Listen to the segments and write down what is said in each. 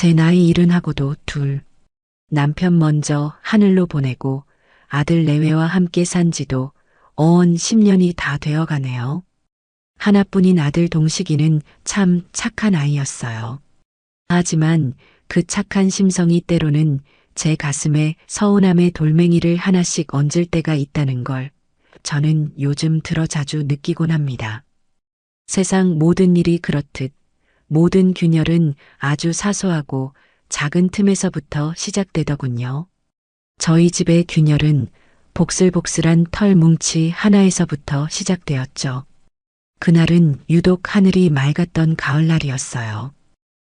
제 나이 70하고도 둘. 남편 먼저 하늘로 보내고 아들 내외와 함께 산 지도 어언 10년이 다 되어 가네요. 하나뿐인 아들 동식이는 참 착한 아이였어요. 하지만 그 착한 심성이 때로는 제 가슴에 서운함의 돌멩이를 하나씩 얹을 때가 있다는 걸 저는 요즘 들어 자주 느끼곤 합니다. 세상 모든 일이 그렇듯 모든 균열은 아주 사소하고 작은 틈에서부터 시작되더군요. 저희 집의 균열은 복슬복슬한 털 뭉치 하나에서부터 시작되었죠. 그날은 유독 하늘이 맑았던 가을날이었어요.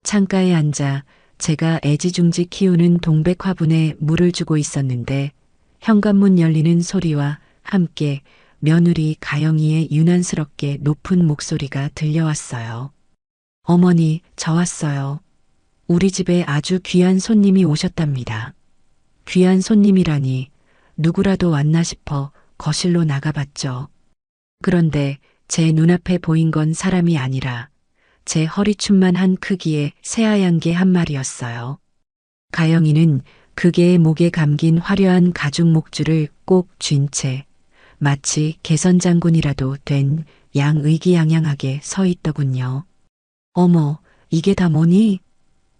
창가에 앉아 제가 애지중지 키우는 동백 화분에 물을 주고 있었는데 현관문 열리는 소리와 함께 며느리 가영이의 유난스럽게 높은 목소리가 들려왔어요. 어머니, 저 왔어요. 우리 집에 아주 귀한 손님이 오셨답니다. 귀한 손님이라니 누구라도 왔나 싶어 거실로 나가봤죠. 그런데 제 눈앞에 보인 건 사람이 아니라 제 허리춤만 한 크기의 새하얀 개 한 마리였어요. 가영이는 그 개의 목에 감긴 화려한 가죽 목줄을 꼭 쥔 채 마치 개선장군이라도 된 양의기양양하게 서 있더군요. 어머, 이게 다 뭐니?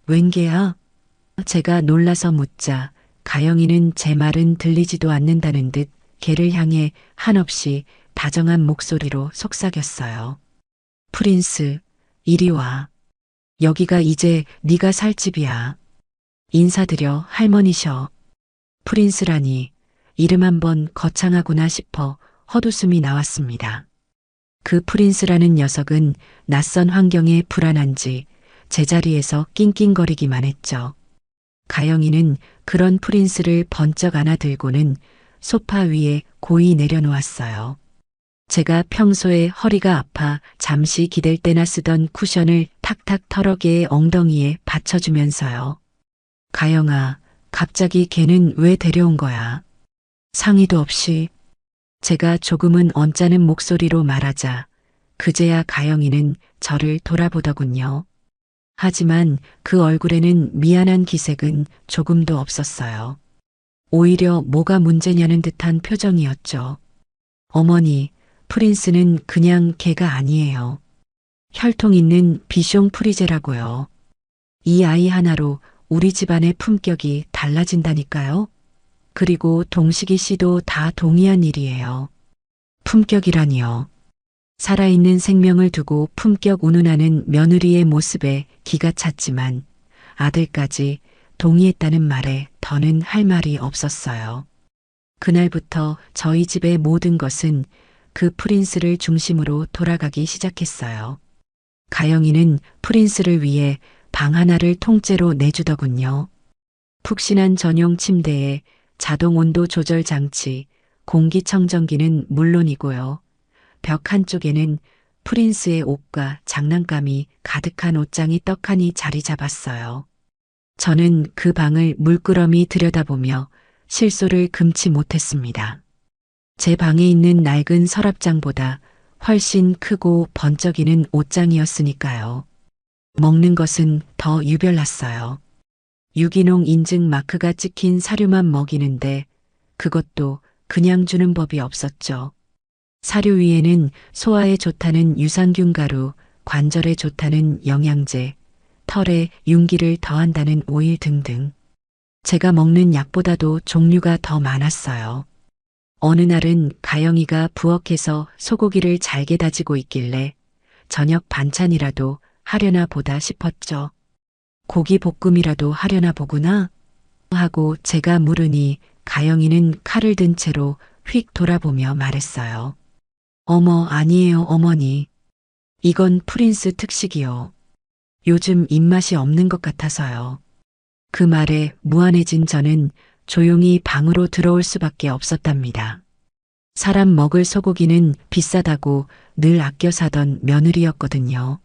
웬 개야? 제가 놀라서 묻자 가영이는 제 말은 들리지도 않는다는 듯 개를 향해 한없이 다정한 목소리로 속삭였어요. 프린스, 이리 와. 여기가 이제 네가 살 집이야. 인사드려 할머니셔. 프린스라니 이름 한번 거창하구나 싶어 헛웃음이 나왔습니다. 그 프린스라는 녀석은 낯선 환경에 불안한지 제자리에서 낑낑거리기만 했죠. 가영이는 그런 프린스를 번쩍 안아들고는 소파 위에 고이 내려놓았어요. 제가 평소에 허리가 아파 잠시 기댈 때나 쓰던 쿠션을 탁탁 털어 개의 엉덩이에 받쳐주면서요. 가영아, 갑자기 걔는 왜 데려온 거야? 상의도 없이. 제가 조금은 언짢은 목소리로 말하자 그제야 가영이는 저를 돌아보더군요. 하지만 그 얼굴에는 미안한 기색은 조금도 없었어요. 오히려 뭐가 문제냐는 듯한 표정이었죠. 어머니, 프린스는 그냥 개가 아니에요. 혈통 있는 비숑 프리제라고요. 이 아이 하나로 우리 집안의 품격이 달라진다니까요. 그리고 동식이 씨도 다 동의한 일이에요. 품격이라니요. 살아있는 생명을 두고 품격 운운하는 며느리의 모습에 기가 찼지만 아들까지 동의했다는 말에 더는 할 말이 없었어요. 그날부터 저희 집의 모든 것은 그 프린스를 중심으로 돌아가기 시작했어요. 가영이는 프린스를 위해 방 하나를 통째로 내주더군요. 푹신한 전용 침대에 자동 온도 조절 장치, 공기청정기는 물론이고요. 벽 한쪽에는 프린스의 옷과 장난감이 가득한 옷장이 떡하니 자리 잡았어요. 저는 그 방을 물끄러미 들여다보며 실소를 금치 못했습니다. 제 방에 있는 낡은 서랍장보다 훨씬 크고 번쩍이는 옷장이었으니까요. 먹는 것은 더 유별났어요. 유기농 인증 마크가 찍힌 사료만 먹이는데 그것도 그냥 주는 법이 없었죠. 사료 위에는 소화에 좋다는 유산균 가루, 관절에 좋다는 영양제, 털에 윤기를 더한다는 오일 등등. 제가 먹는 약보다도 종류가 더 많았어요. 어느 날은 가영이가 부엌에서 소고기를 잘게 다지고 있길래 저녁 반찬이라도 하려나 보다 싶었죠. 고기 볶음이라도 하려나 보구나 하고 제가 물으니 가영이는 칼을 든 채로 휙 돌아보며 말했어요. 어머, 아니에요, 어머니. 이건 프린스 특식이요. 요즘 입맛이 없는 것 같아서요. 그 말에 무안해진 저는 조용히 방으로 들어올 수밖에 없었답니다. 사람 먹을 소고기는 비싸다고 늘 아껴 사던 며느리였거든요.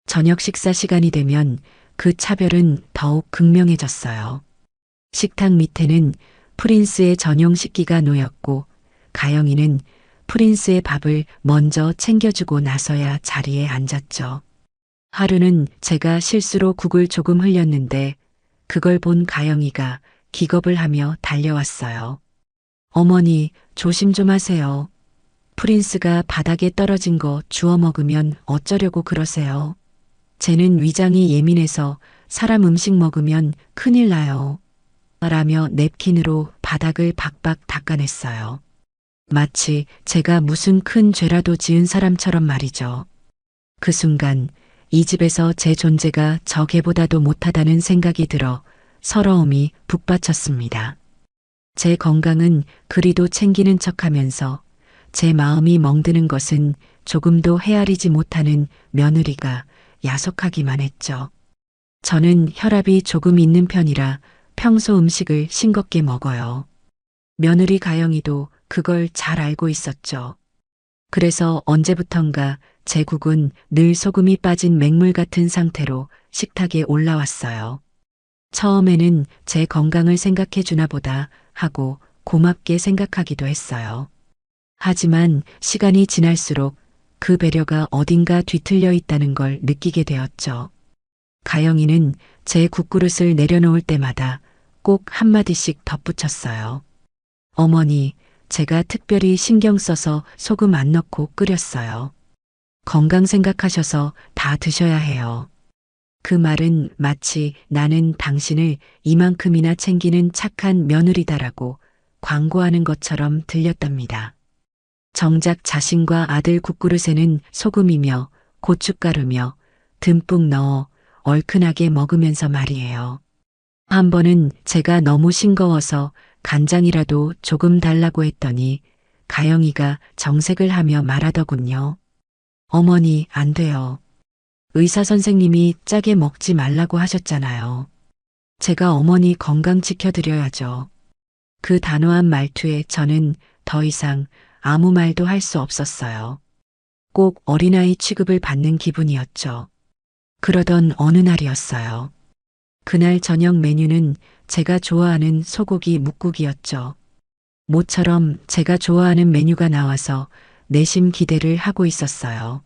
저녁 식사 시간이 되면 그 차별은 더욱 극명해졌어요. 식탁 밑에는 프린스의 전용 식기가 놓였고 가영이는 프린스의 밥을 먼저 챙겨주고 나서야 자리에 앉았죠. 하루는 제가 실수로 국을 조금 흘렸는데 그걸 본 가영이가 기겁을 하며 달려왔어요. 어머니, 조심 좀 하세요. 프린스가 바닥에 떨어진 거 주워 먹으면 어쩌려고 그러세요. 쟤는 위장이 예민해서 사람 음식 먹으면 큰일 나요. 라며 냅킨으로 바닥을 박박 닦아냈어요. 마치 제가 무슨 큰 죄라도 지은 사람처럼 말이죠. 그 순간 이 집에서 제 존재가 저 개보다도 못하다는 생각이 들어 서러움이 북받쳤습니다. 제 건강은 그리도 챙기는 척하면서 제 마음이 멍드는 것은 조금도 헤아리지 못하는 며느리가 야속하기만 했죠. 저는 혈압이 조금 있는 편이라 평소 음식을 싱겁게 먹어요. 며느리 가영이도 그걸 잘 알고 있었죠. 그래서 언제부턴가 제 국은 늘 소금이 빠진 맹물 같은 상태로 식탁에 올라왔어요. 처음에는 제 건강을 생각해 주나 보다 하고 고맙게 생각하기도 했어요. 하지만 시간이 지날수록 그 배려가 어딘가 뒤틀려 있다는 걸 느끼게 되었죠. 가영이는 제 국그릇을 내려놓을 때마다 꼭 한마디씩 덧붙였어요. 어머니, 제가 특별히 신경 써서 소금 안 넣고 끓였어요. 건강 생각하셔서 다 드셔야 해요. 그 말은 마치 나는 당신을 이만큼이나 챙기는 착한 며느리다라고 광고하는 것처럼 들렸답니다. 정작 자신과 아들 국그릇에는 소금이며 고춧가루며 듬뿍 넣어 얼큰하게 먹으면서 말이에요. 한 번은 제가 너무 싱거워서 간장이라도 조금 달라고 했더니 가영이가 정색을 하며 말하더군요. 어머니, 안 돼요. 의사 선생님이 짜게 먹지 말라고 하셨잖아요. 제가 어머니 건강 지켜드려야죠. 그 단호한 말투에 저는 더 이상 아무 말도 할 수 없었어요. 꼭 어린아이 취급을 받는 기분이었죠. 그러던 어느 날이었어요. 그날 저녁 메뉴는 제가 좋아하는 소고기 묵국이었죠. 모처럼 제가 좋아하는 메뉴가 나와서 내심 기대를 하고 있었어요.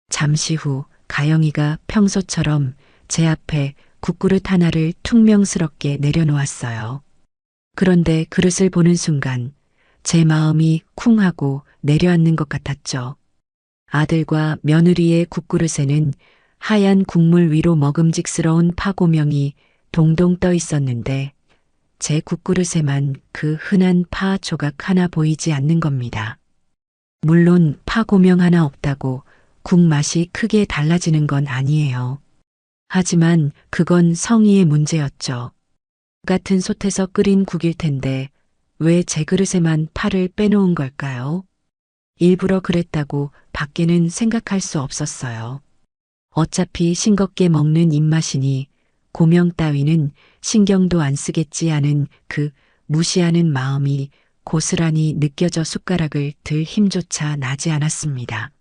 잠시 후 가영이가 평소처럼 제 앞에 국그릇 하나를 퉁명스럽게 내려놓았어요. 그런데 그릇을 보는 순간 제 마음이 쿵 하고 내려앉는 것 같았죠. 아들과 며느리의 국그릇에는 하얀 국물 위로 먹음직스러운 파고명이 동동 떠 있었는데 제 국그릇에만 그 흔한 파 조각 하나 보이지 않는 겁니다. 물론 파고명 하나 없다고 국 맛이 크게 달라지는 건 아니에요. 하지만 그건 성의의 문제였죠. 같은 솥에서 끓인 국일 텐데 왜 제 그릇에만 파를 빼놓은 걸까요? 일부러 그랬다고 밖에는 생각할 수 없었어요. 어차피 싱겁게 먹는 입맛이니 고명 따위는 신경도 안 쓰겠지 하는 그 무시하는 마음이 고스란히 느껴져 숟가락을 들 힘조차 나지 않았습니다.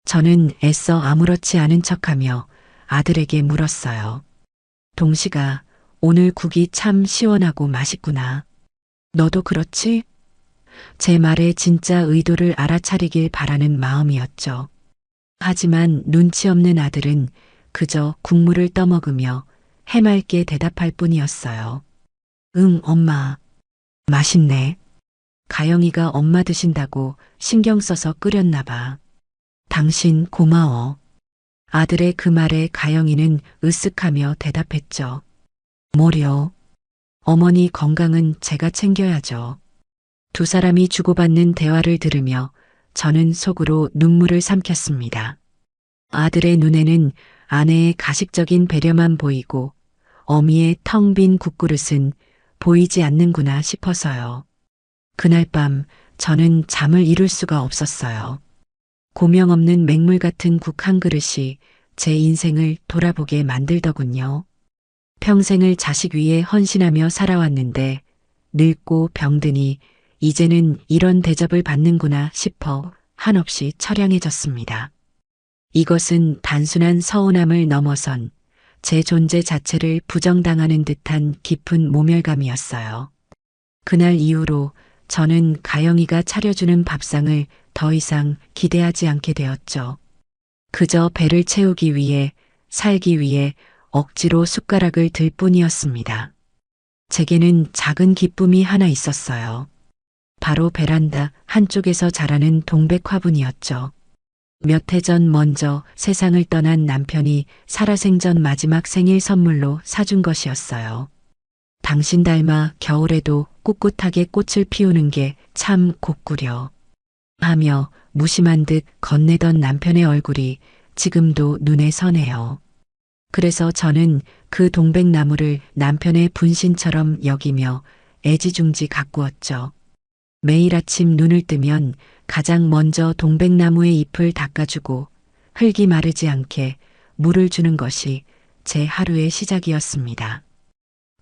저는 애써 아무렇지 않은 척하며 아들에게 물었어요. 동식아, 오늘 국이 참 시원하고 맛있구나. 너도 그렇지? 제 말에 진짜 의도를 알아차리길 바라는 마음이었죠. 하지만 눈치 없는 아들은 그저 국물을 떠먹으며 해맑게 대답할 뿐이었어요. 응, 엄마. 맛있네. 가영이가 엄마 드신다고 신경 써서 끓였나 봐. 당신 고마워. 아들의 그 말에 가영이는 으쓱하며 대답했죠. 뭐려? 어머니 건강은 제가 챙겨야죠. 두 사람이 주고받는 대화를 들으며 저는 속으로 눈물을 삼켰습니다. 아들의 눈에는 아내의 가식적인 배려만 보이고 어미의 텅 빈 국그릇은 보이지 않는구나 싶어서요. 그날 밤 저는 잠을 이룰 수가 없었어요. 고명 없는 맹물 같은 국 한 그릇이 제 인생을 돌아보게 만들더군요. 평생을 자식 위에 헌신하며 살아왔는데 늙고 병드니 이제는 이런 대접을 받는구나 싶어 한없이 처량해졌습니다. 이것은 단순한 서운함을 넘어선 제 존재 자체를 부정당하는 듯한 깊은 모멸감이었어요. 그날 이후로 저는 가영이가 차려주는 밥상을 더 이상 기대하지 않게 되었죠. 그저 배를 채우기 위해 살기 위해 억지로 숟가락을 들 뿐이었습니다. 제게는 작은 기쁨이 하나 있었어요. 바로 베란다 한쪽에서 자라는 동백 화분이었죠. 몇 해 전 먼저 세상을 떠난 남편이 살아생전 마지막 생일 선물로 사준 것이었어요. 당신 닮아 겨울에도 꿋꿋하게 꽃을 피우는 게 참 곱구려 하며 무심한 듯 건네던 남편의 얼굴이 지금도 눈에 선해요. 그래서 저는 그 동백나무를 남편의 분신처럼 여기며 애지중지 가꾸었죠. 매일 아침 눈을 뜨면 가장 먼저 동백나무의 잎을 닦아주고 흙이 마르지 않게 물을 주는 것이 제 하루의 시작이었습니다.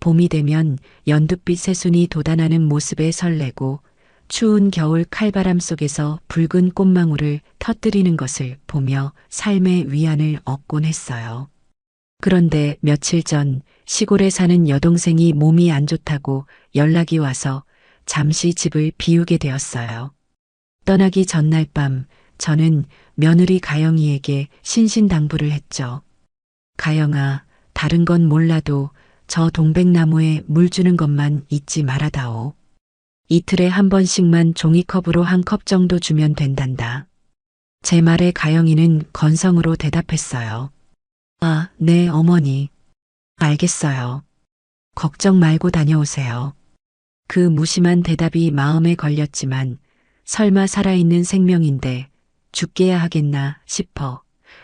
봄이 되면 연두빛 새순이 돋아나는 모습에 설레고 추운 겨울 칼바람 속에서 붉은 꽃망울을 터뜨리는 것을 보며 삶의 위안을 얻곤 했어요. 그런데 며칠 전 시골에 사는 여동생이 몸이 안 좋다고 연락이 와서 잠시 집을 비우게 되었어요. 떠나기 전날 밤 저는 며느리 가영이에게 신신당부를 했죠. 가영아, 다른 건 몰라도 저 동백나무에 물 주는 것만 잊지 말아다오. 이틀에 한 번씩만 종이컵으로 한 컵 정도 주면 된단다. 제 말에 가영이는 건성으로 대답했어요. 아, 네, 어머니. 알겠어요. 걱정 말고 다녀오세요. 그 무심한 대답이 마음에 걸렸지만 설마 살아있는 생명인데 죽게야 하겠나 싶어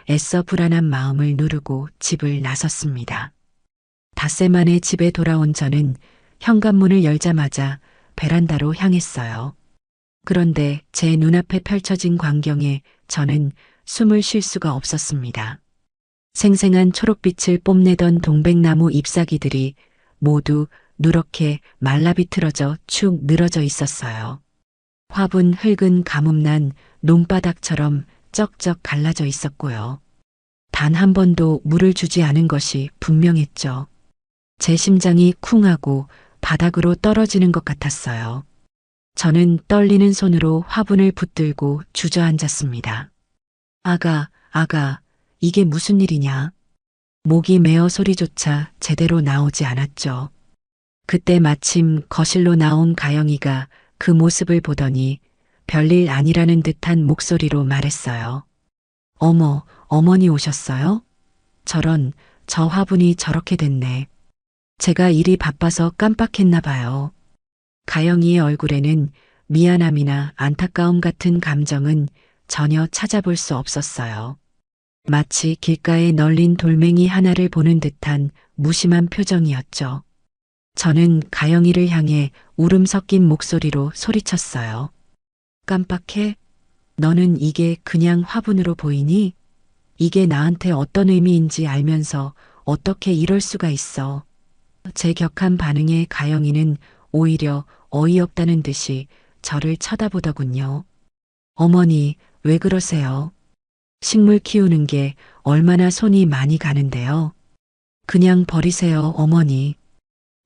애써 불안한 마음을 누르고 집을 나섰습니다. 닷새 만에 집에 돌아온 저는 현관문을 열자마자 베란다로 향했어요. 그런데 제 눈앞에 펼쳐진 광경에 저는 숨을 쉴 수가 없었습니다. 생생한 초록빛을 뽐내던 동백나무 잎사귀들이 모두 누렇게 말라비틀어져 축 늘어져 있었어요. 화분 흙은 가뭄난 논바닥처럼 쩍쩍 갈라져 있었고요. 단 한 번도 물을 주지 않은 것이 분명했죠. 제 심장이 쿵하고 바닥으로 떨어지는 것 같았어요. 저는 떨리는 손으로 화분을 붙들고 주저앉았습니다. 아가, 이게 무슨 일이냐? 목이 메어 소리조차 제대로 나오지 않았죠. 그때 마침 거실로 나온 가영이가 그 모습을 보더니 별일 아니라는 듯한 목소리로 말했어요. 어머, 어머니 오셨어요? 저런, 저 화분이 저렇게 됐네. 제가 일이 바빠서 깜빡했나 봐요. 가영이의 얼굴에는 미안함이나 안타까움 같은 감정은 전혀 찾아볼 수 없었어요. 마치 길가에 널린 돌멩이 하나를 보는 듯한 무심한 표정이었죠. 저는 가영이를 향해 울음 섞인 목소리로 소리쳤어요. 깜빡해? 너는 이게 그냥 화분으로 보이니? 이게 나한테 어떤 의미인지 알면서 어떻게 이럴 수가 있어. 제 격한 반응에 가영이는 오히려 어이없다는 듯이 저를 쳐다보더군요. 어머니, 왜 그러세요? 식물 키우는 게 얼마나 손이 많이 가는데요. 그냥 버리세요, 어머니.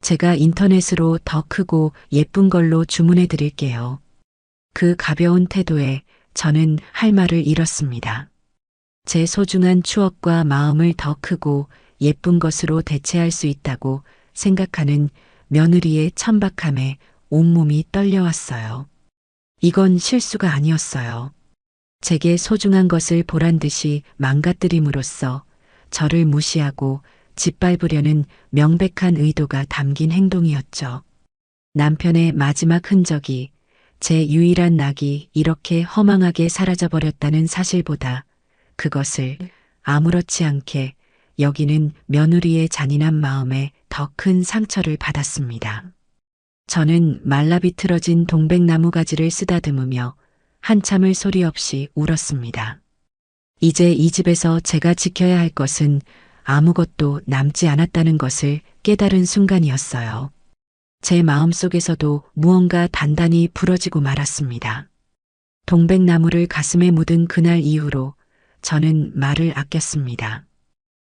제가 인터넷으로 더 크고 예쁜 걸로 주문해 드릴게요. 그 가벼운 태도에 저는 할 말을 잃었습니다. 제 소중한 추억과 마음을 더 크고 예쁜 것으로 대체할 수 있다고 생각하는 며느리의 천박함에 온몸이 떨려왔어요. 이건 실수가 아니었어요. 제게 소중한 것을 보란 듯이 망가뜨림으로써 저를 무시하고 짓밟으려는 명백한 의도가 담긴 행동이었죠. 남편의 마지막 흔적이 제 유일한 낙이 이렇게 허망하게 사라져버렸다는 사실보다 그것을 아무렇지 않게 여기는 며느리의 잔인한 마음에 더 큰 상처를 받았습니다. 저는 말라비틀어진 동백나무 가지를 쓰다듬으며 한참을 소리 없이 울었습니다. 이제 이 집에서 제가 지켜야 할 것은 아무것도 남지 않았다는 것을 깨달은 순간이었어요. 제 마음속에서도 무언가 단단히 부러지고 말았습니다. 동백나무를 가슴에 묻은 그날 이후로 저는 말을 아꼈습니다.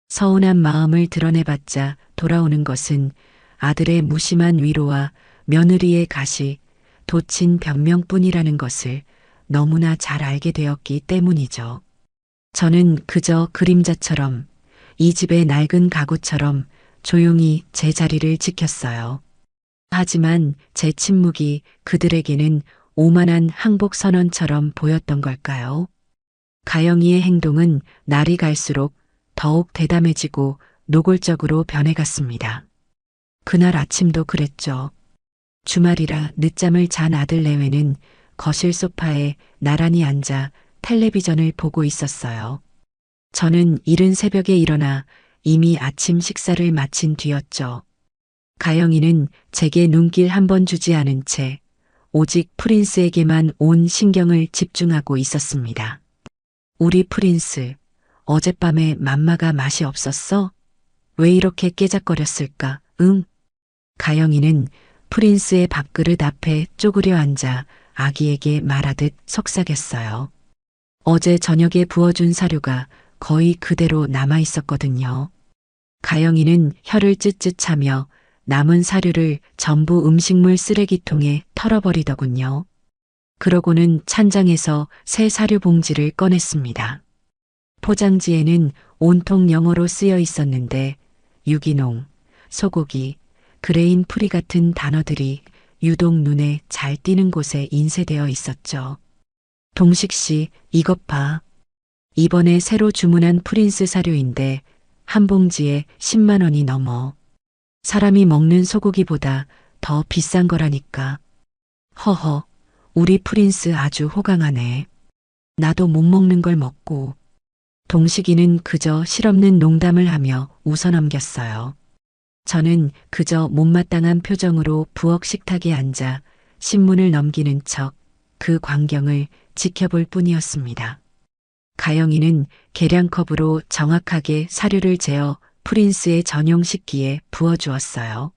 서운한 마음을 드러내봤자 돌아오는 것은 아들의 무심한 위로와 며느리의 가시, 도친 변명뿐이라는 것을 너무나 잘 알게 되었기 때문이죠. 저는 그저 그림자처럼 이 집의 낡은 가구처럼 조용히 제 자리를 지켰어요. 하지만 제 침묵이 그들에게는 오만한 항복 선언처럼 보였던 걸까요? 가영이의 행동은 날이 갈수록 더욱 대담해지고 노골적으로 변해갔습니다. 그날 아침도 그랬죠. 주말이라 늦잠을 잔 아들 내외는 거실 소파에 나란히 앉아 텔레비전을 보고 있었어요. 저는 이른 새벽에 일어나 이미 아침 식사를 마친 뒤였죠. 가영이는 제게 눈길 한 번 주지 않은 채 오직 프린스에게만 온 신경을 집중하고 있었습니다. 우리 프린스, 어젯밤에 맘마가 맛이 없었어? 왜 이렇게 깨작거렸을까? 응. 가영이는 프린스의 밥그릇 앞에 쪼그려 앉아 아기에게 말하듯 속삭였어요. 어제 저녁에 부어준 사료가 거의 그대로 남아 있었거든요. 가영이는 혀를 쯧쯧 차며 남은 사료를 전부 음식물 쓰레기통에 털어버리더군요. 그러고는 찬장에서 새 사료 봉지를 꺼냈습니다. 포장지에는 온통 영어로 쓰여 있었는데 유기농, 소고기, 그레인 프리 같은 단어들이 유독 눈에 잘 띄는 곳에 인쇄되어 있었죠. 동식 씨, 이것 봐. 이번에 새로 주문한 프린스 사료인데 한 봉지에 10만 원이 넘어. 사람이 먹는 소고기보다 더 비싼 거라니까. 허허, 우리 프린스 아주 호강하네. 나도 못 먹는 걸 먹고. 동식이는 그저 실없는 농담을 하며 웃어넘겼어요. 저는 그저 못마땅한 표정으로 부엌 식탁에 앉아 신문을 넘기는 척 그 광경을 지켜볼 뿐이었습니다. 가영이는 계량컵으로 정확하게 사료를 재어 프린스의 전용 식기에 부어주었어요.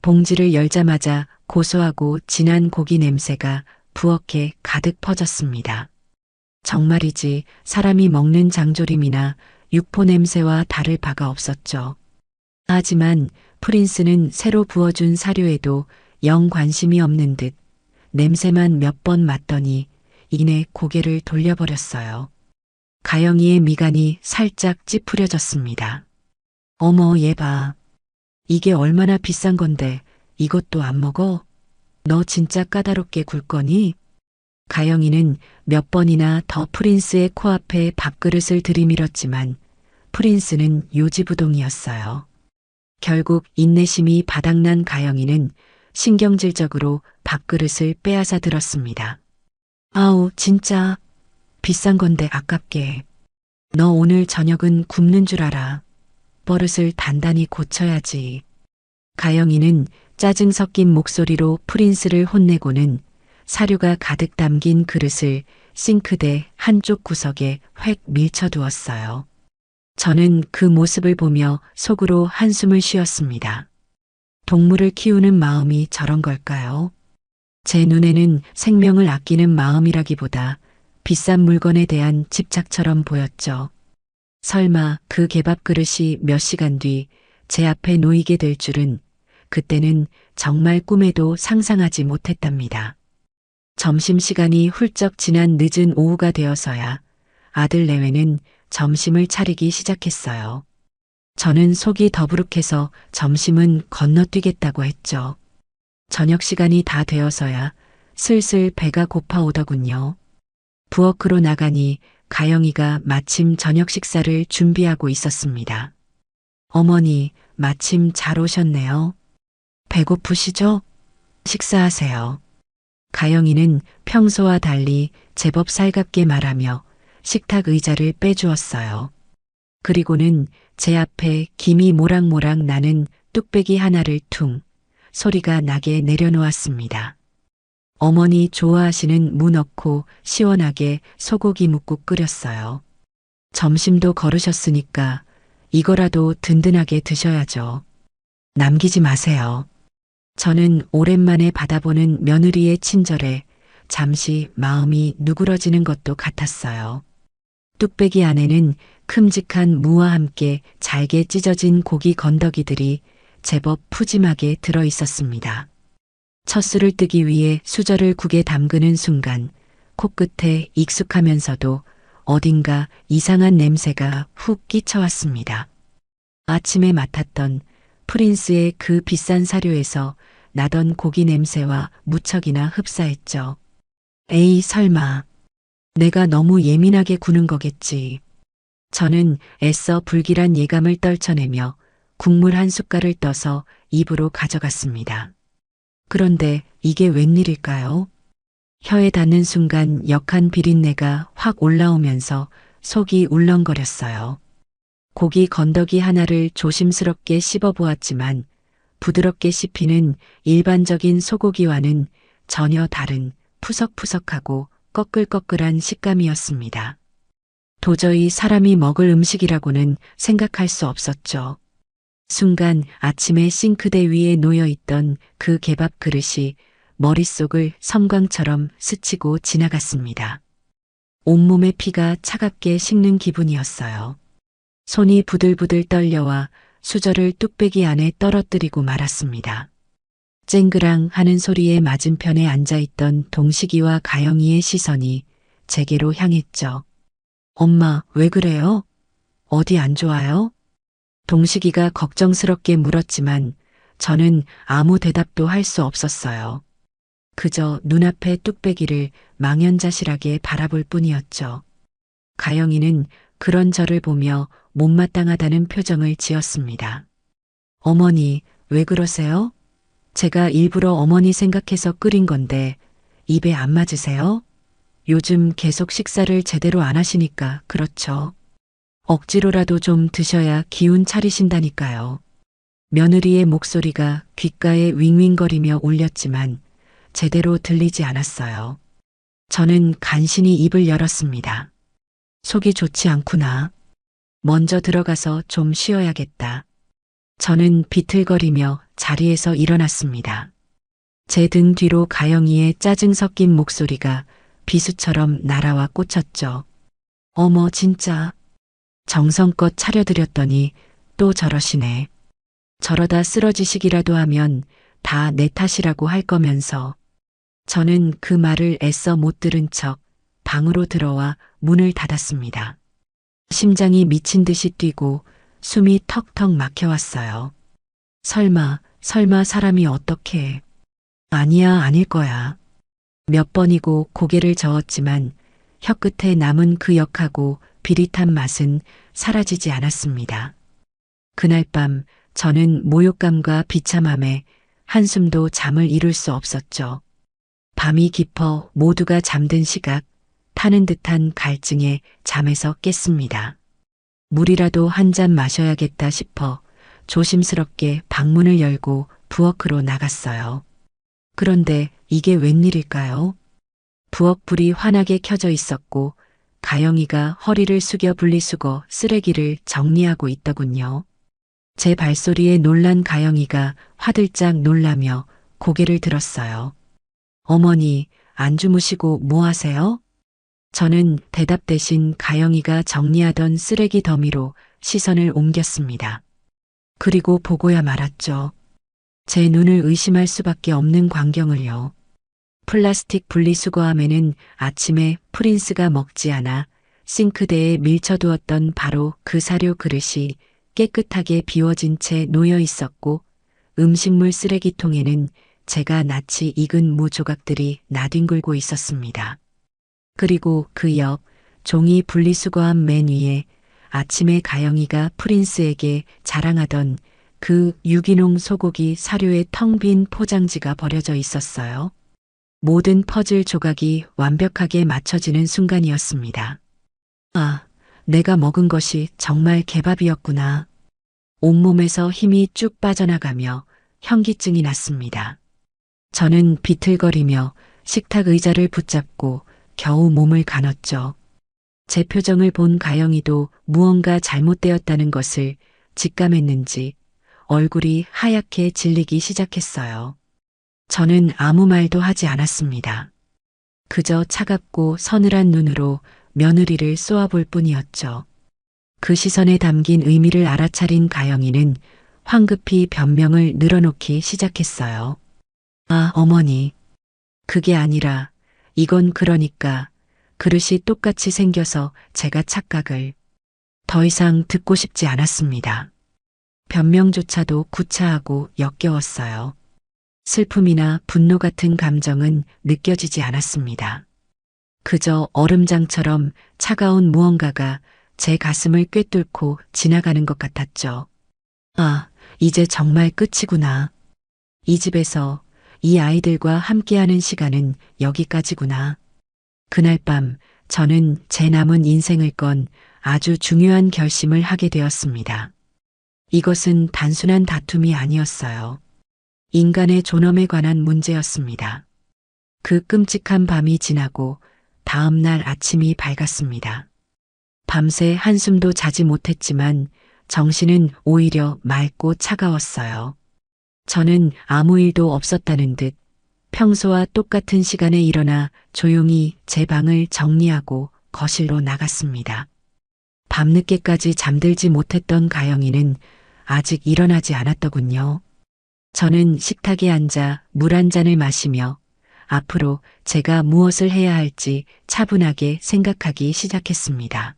봉지를 열자마자 고소하고 진한 고기 냄새가 부엌에 가득 퍼졌습니다. 정말이지 사람이 먹는 장조림이나 육포 냄새와 다를 바가 없었죠. 하지만 프린스는 새로 부어준 사료에도 영 관심이 없는 듯 냄새만 몇 번 맡더니 이내 고개를 돌려버렸어요. 가영이의 미간이 살짝 찌푸려졌습니다. 어머, 얘 봐. 이게 얼마나 비싼 건데 이것도 안 먹어? 너 진짜 까다롭게 굴 거니? 가영이는 몇 번이나 더 프린스의 코앞에 밥그릇을 들이밀었지만 프린스는 요지부동이었어요. 결국 인내심이 바닥난 가영이는 신경질적으로 밥그릇을 빼앗아 들었습니다. 아우, 진짜 비싼 건데 아깝게. 너 오늘 저녁은 굶는 줄 알아. 버릇을 단단히 고쳐야지. 가영이는 짜증 섞인 목소리로 프린스를 혼내고는 사료가 가득 담긴 그릇을 싱크대 한쪽 구석에 획 밀쳐두었어요. 저는 그 모습을 보며 속으로 한숨을 쉬었습니다. 동물을 키우는 마음이 저런 걸까요? 제 눈에는 생명을 아끼는 마음이라기보다 비싼 물건에 대한 집착처럼 보였죠. 설마 그 개밥 그릇이 몇 시간 뒤 제 앞에 놓이게 될 줄은 그때는 정말 꿈에도 상상하지 못했답니다. 점심시간이 훌쩍 지난 늦은 오후가 되어서야 아들 내외는 점심을 차리기 시작했어요. 저는 속이 더부룩해서 점심은 건너뛰겠다고 했죠. 저녁 시간이 다 되어서야 슬슬 배가 고파오더군요. 부엌으로 나가니 가영이가 마침 저녁 식사를 준비하고 있었습니다. 어머니, 마침 잘 오셨네요. 배고프시죠? 식사하세요. 가영이는 평소와 달리 제법 살갑게 말하며 식탁 의자를 빼주었어요. 그리고는 제 앞에 김이 모락모락 나는 뚝배기 하나를 퉁 소리가 나게 내려놓았습니다. 어머니 좋아하시는 무 넣고 시원하게 소고기 묵국 끓였어요. 점심도 거르셨으니까 이거라도 든든하게 드셔야죠. 남기지 마세요. 저는 오랜만에 받아보는 며느리의 친절에 잠시 마음이 누그러지는 것도 같았어요. 뚝배기 안에는 큼직한 무와 함께 잘게 찢어진 고기 건더기들이 제법 푸짐하게 들어 있었습니다. 첫 술을 뜨기 위해 수저를 국에 담그는 순간 코끝에 익숙하면서도 어딘가 이상한 냄새가 훅 끼쳐왔습니다. 아침에 맡았던 프린스의 그 비싼 사료에서 나던 고기 냄새와 무척이나 흡사했죠. 에이, 설마. 내가 너무 예민하게 구는 거겠지. 저는 애써 불길한 예감을 떨쳐내며 국물 한 숟갈을 떠서 입으로 가져갔습니다. 그런데 이게 웬일일까요? 혀에 닿는 순간 역한 비린내가 확 올라오면서 속이 울렁거렸어요. 고기 건더기 하나를 조심스럽게 씹어보았지만 부드럽게 씹히는 일반적인 소고기와는 전혀 다른 푸석푸석하고 꺼끌꺼끌한 식감이었습니다. 도저히 사람이 먹을 음식이라고는 생각할 수 없었죠. 순간 아침에 싱크대 위에 놓여있던 그 개밥 그릇이 머릿속을 섬광처럼 스치고 지나갔습니다. 온몸의 피가 차갑게 식는 기분이었어요. 손이 부들부들 떨려와 수저를 뚝배기 안에 떨어뜨리고 말았습니다. 쨍그랑 하는 소리에 맞은편에 앉아있던 동식이와 가영이의 시선이 제게로 향했죠. 엄마, 왜 그래요? 어디 안 좋아요? 동식이가 걱정스럽게 물었지만 저는 아무 대답도 할 수 없었어요. 그저 눈앞의 뚝배기를 망연자실하게 바라볼 뿐이었죠. 가영이는 그런 저를 보며 못마땅하다는 표정을 지었습니다. 어머니, 왜 그러세요? 제가 일부러 어머니 생각해서 끓인 건데 입에 안 맞으세요? 요즘 계속 식사를 제대로 안 하시니까 그렇죠. 억지로라도 좀 드셔야 기운 차리신다니까요. 며느리의 목소리가 귓가에 윙윙거리며 울렸지만 제대로 들리지 않았어요. 저는 간신히 입을 열었습니다. 속이 좋지 않구나. 먼저 들어가서 좀 쉬어야겠다. 저는 비틀거리며 자리에서 일어났습니다. 제 등 뒤로 가영이의 짜증 섞인 목소리가 비수처럼 날아와 꽂혔죠. 어머, 진짜. 정성껏 차려드렸더니 또 저러시네. 저러다 쓰러지시기라도 하면 다 내 탓이라고 할 거면서. 저는 그 말을 애써 못 들은 척 방으로 들어와 문을 닫았습니다. 심장이 미친 듯이 뛰고 숨이 턱턱 막혀왔어요. 설마 사람이 어떻게. 아니야, 아닐 거야. 몇 번이고 고개를 저었지만 혀끝에 남은 그 역하고 비릿한 맛은 사라지지 않았습니다. 그날 밤 저는 모욕감과 비참함에 한숨도 잠을 이룰 수 없었죠. 밤이 깊어 모두가 잠든 시각, 타는 듯한 갈증에 잠에서 깼습니다. 물이라도 한 잔 마셔야겠다 싶어 조심스럽게 방문을 열고 부엌으로 나갔어요. 그런데 이게 웬일일까요? 부엌 불이 환하게 켜져 있었고 가영이가 허리를 숙여 분리수거 쓰레기를 정리하고 있더군요. 제 발소리에 놀란 가영이가 화들짝 놀라며 고개를 들었어요. 어머니, 안 주무시고 뭐 하세요? 저는 대답 대신 가영이가 정리하던 쓰레기 더미로 시선을 옮겼습니다. 그리고 보고야 말았죠. 제 눈을 의심할 수밖에 없는 광경을요. 플라스틱 분리수거함에는 아침에 프린스가 먹지 않아 싱크대에 밀쳐두었던 바로 그 사료 그릇이 깨끗하게 비워진 채 놓여 있었고 음식물 쓰레기통에는 제가 낯이 익은 무 조각들이 나뒹굴고 있었습니다. 그리고 그 옆 종이 분리수거함 맨 위에 아침에 가영이가 프린스에게 자랑하던 그 유기농 소고기 사료의 텅 빈 포장지가 버려져 있었어요. 모든 퍼즐 조각이 완벽하게 맞춰지는 순간이었습니다. 아, 내가 먹은 것이 정말 개밥이었구나. 온몸에서 힘이 쭉 빠져나가며 현기증이 났습니다. 저는 비틀거리며 식탁 의자를 붙잡고 겨우 몸을 가눴죠. 제 표정을 본 가영이도 무언가 잘못되었다는 것을 직감했는지 얼굴이 하얗게 질리기 시작했어요. 저는 아무 말도 하지 않았습니다. 그저 차갑고 서늘한 눈으로 며느리를 쏘아볼 뿐이었죠. 그 시선에 담긴 의미를 알아차린 가영이는 황급히 변명을 늘어놓기 시작했어요. 아, 어머니. 그게 아니라 이건 그러니까 그릇이 똑같이 생겨서 제가 착각을. 더 이상 듣고 싶지 않았습니다. 변명조차도 구차하고 역겨웠어요. 슬픔이나 분노 같은 감정은 느껴지지 않았습니다. 그저 얼음장처럼 차가운 무언가가 제 가슴을 꿰뚫고 지나가는 것 같았죠. 아, 이제 정말 끝이구나. 이 집에서 이 아이들과 함께하는 시간은 여기까지구나. 그날 밤 저는 제 남은 인생을 건 아주 중요한 결심을 하게 되었습니다. 이것은 단순한 다툼이 아니었어요. 인간의 존엄에 관한 문제였습니다. 그 끔찍한 밤이 지나고 다음 날 아침이 밝았습니다. 밤새 한숨도 자지 못했지만 정신은 오히려 맑고 차가웠어요. 저는 아무 일도 없었다는 듯 평소와 똑같은 시간에 일어나 조용히 제 방을 정리하고 거실로 나갔습니다. 밤늦게까지 잠들지 못했던 가영이는 아직 일어나지 않았더군요. 저는 식탁에 앉아 물 한 잔을 마시며 앞으로 제가 무엇을 해야 할지 차분하게 생각하기 시작했습니다.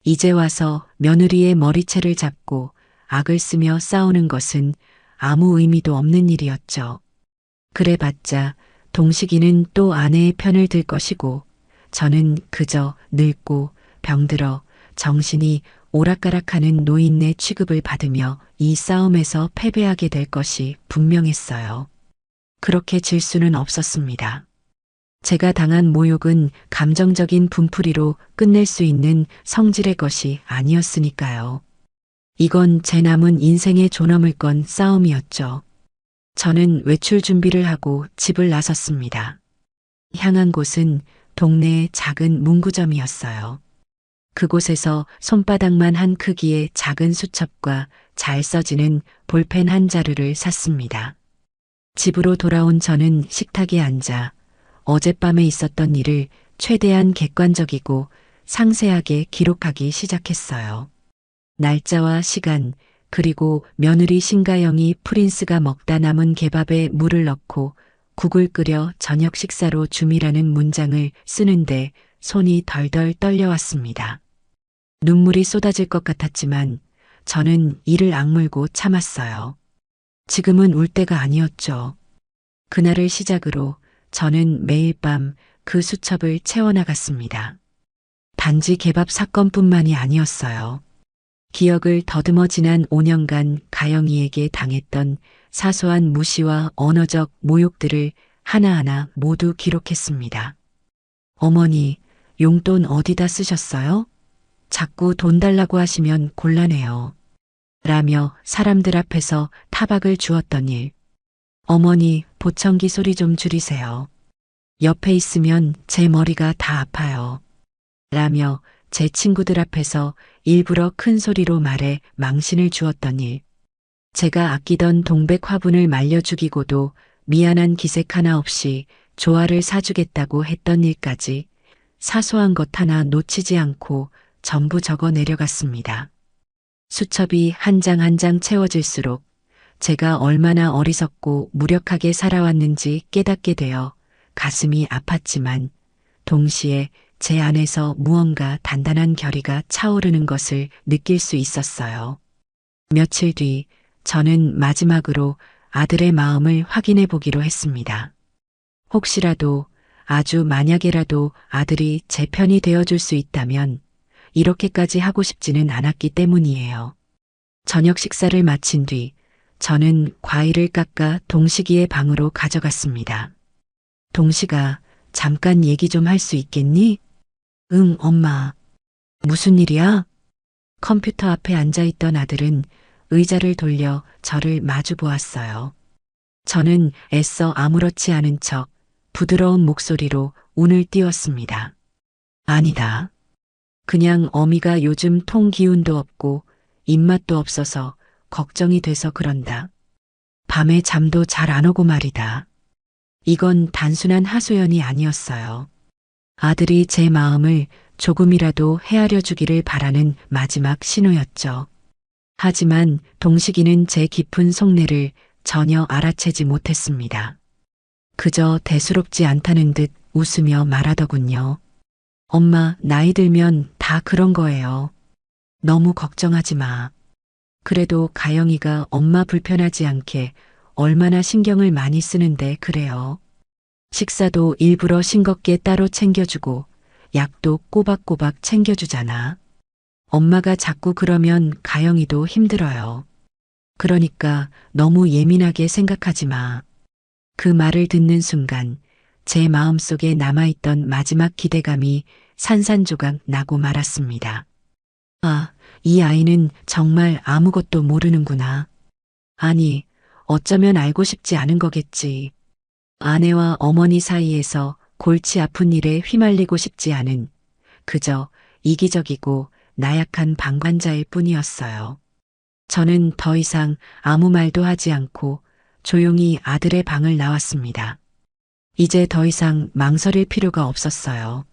이제 와서 며느리의 머리채를 잡고 악을 쓰며 싸우는 것은 아무 의미도 없는 일이었죠. 그래봤자 동식이는 또 아내의 편을 들 것이고 저는 그저 늙고 병들어 정신이 오락가락하는 노인네 취급을 받으며 이 싸움에서 패배하게 될 것이 분명했어요. 그렇게 질 수는 없었습니다. 제가 당한 모욕은 감정적인 분풀이로 끝낼 수 있는 성질의 것이 아니었으니까요. 이건 제 남은 인생의 존엄을 건 싸움이었죠. 저는 외출 준비를 하고 집을 나섰습니다. 향한 곳은 동네의 작은 문구점이었어요. 그곳에서 손바닥만 한 크기의 작은 수첩과 잘 써지는 볼펜 한 자루를 샀습니다. 집으로 돌아온 저는 식탁에 앉아 어젯밤에 있었던 일을 최대한 객관적이고 상세하게 기록하기 시작했어요. 날짜와 시간, 그리고 며느리 신가영이 프린스가 먹다 남은 개밥에 물을 넣고 국을 끓여 저녁 식사로 줌이라는 문장을 쓰는데 손이 덜덜 떨려왔습니다. 눈물이 쏟아질 것 같았지만 저는 이를 악물고 참았어요. 지금은 울 때가 아니었죠. 그날을 시작으로 저는 매일 밤 그 수첩을 채워나갔습니다. 단지 개밥 사건뿐만이 아니었어요. 기억을 더듬어 지난 5년간 가영이에게 당했던 사소한 무시와 언어적 모욕들을 하나하나 모두 기록했습니다. 어머니, 용돈 어디다 쓰셨어요? 자꾸 돈 달라고 하시면 곤란해요. 라며 사람들 앞에서 타박을 주었던 일. 어머니, 보청기 소리 좀 줄이세요. 옆에 있으면 제 머리가 다 아파요. 라며 제 친구들 앞에서 일부러 큰 소리로 말해 망신을 주었던 일. 제가 아끼던 동백 화분을 말려 죽이고도 미안한 기색 하나 없이 조화를 사주겠다고 했던 일까지 사소한 것 하나 놓치지 않고 전부 적어 내려갔습니다. 수첩이 한 장 한 장 채워질수록 제가 얼마나 어리석고 무력하게 살아왔는지 깨닫게 되어 가슴이 아팠지만 동시에 제 안에서 무언가 단단한 결의가 차오르는 것을 느낄 수 있었어요. 며칠 뒤 저는 마지막으로 아들의 마음을 확인해 보기로 했습니다. 혹시라도 아주 만약에라도 아들이 제 편이 되어줄 수 있다면 이렇게까지 하고 싶지는 않았기 때문이에요. 저녁 식사를 마친 뒤 저는 과일을 깎아 동식이의 방으로 가져갔습니다. 동식아, 잠깐 얘기 좀 할 수 있겠니? 응, 엄마. 무슨 일이야? 컴퓨터 앞에 앉아있던 아들은 의자를 돌려 저를 마주 보았어요. 저는 애써 아무렇지 않은 척 부드러운 목소리로 운을 띄웠습니다. 아니다. 그냥 어미가 요즘 통 기운도 없고 입맛도 없어서 걱정이 돼서 그런다. 밤에 잠도 잘 안 오고 말이다. 이건 단순한 하소연이 아니었어요. 아들이 제 마음을 조금이라도 헤아려 주기를 바라는 마지막 신호였죠. 하지만 동식이는 제 깊은 속내를 전혀 알아채지 못했습니다. 그저 대수롭지 않다는 듯 웃으며 말하더군요. 엄마, 나이 들면 다 그런 거예요. 너무 걱정하지 마. 그래도 가영이가 엄마 불편하지 않게 얼마나 신경을 많이 쓰는데 그래요. 식사도 일부러 싱겁게 따로 챙겨주고 약도 꼬박꼬박 챙겨주잖아. 엄마가 자꾸 그러면 가영이도 힘들어요. 그러니까 너무 예민하게 생각하지 마. 그 말을 듣는 순간 제 마음속에 남아있던 마지막 기대감이 산산조각 나고 말았습니다. 아, 이 아이는 정말 아무것도 모르는구나. 아니, 어쩌면 알고 싶지 않은 거겠지. 아내와 어머니 사이에서 골치 아픈 일에 휘말리고 싶지 않은 그저 이기적이고 나약한 방관자일 뿐이었어요. 저는 더 이상 아무 말도 하지 않고 조용히 아들의 방을 나왔습니다. 이제 더 이상 망설일 필요가 없었어요.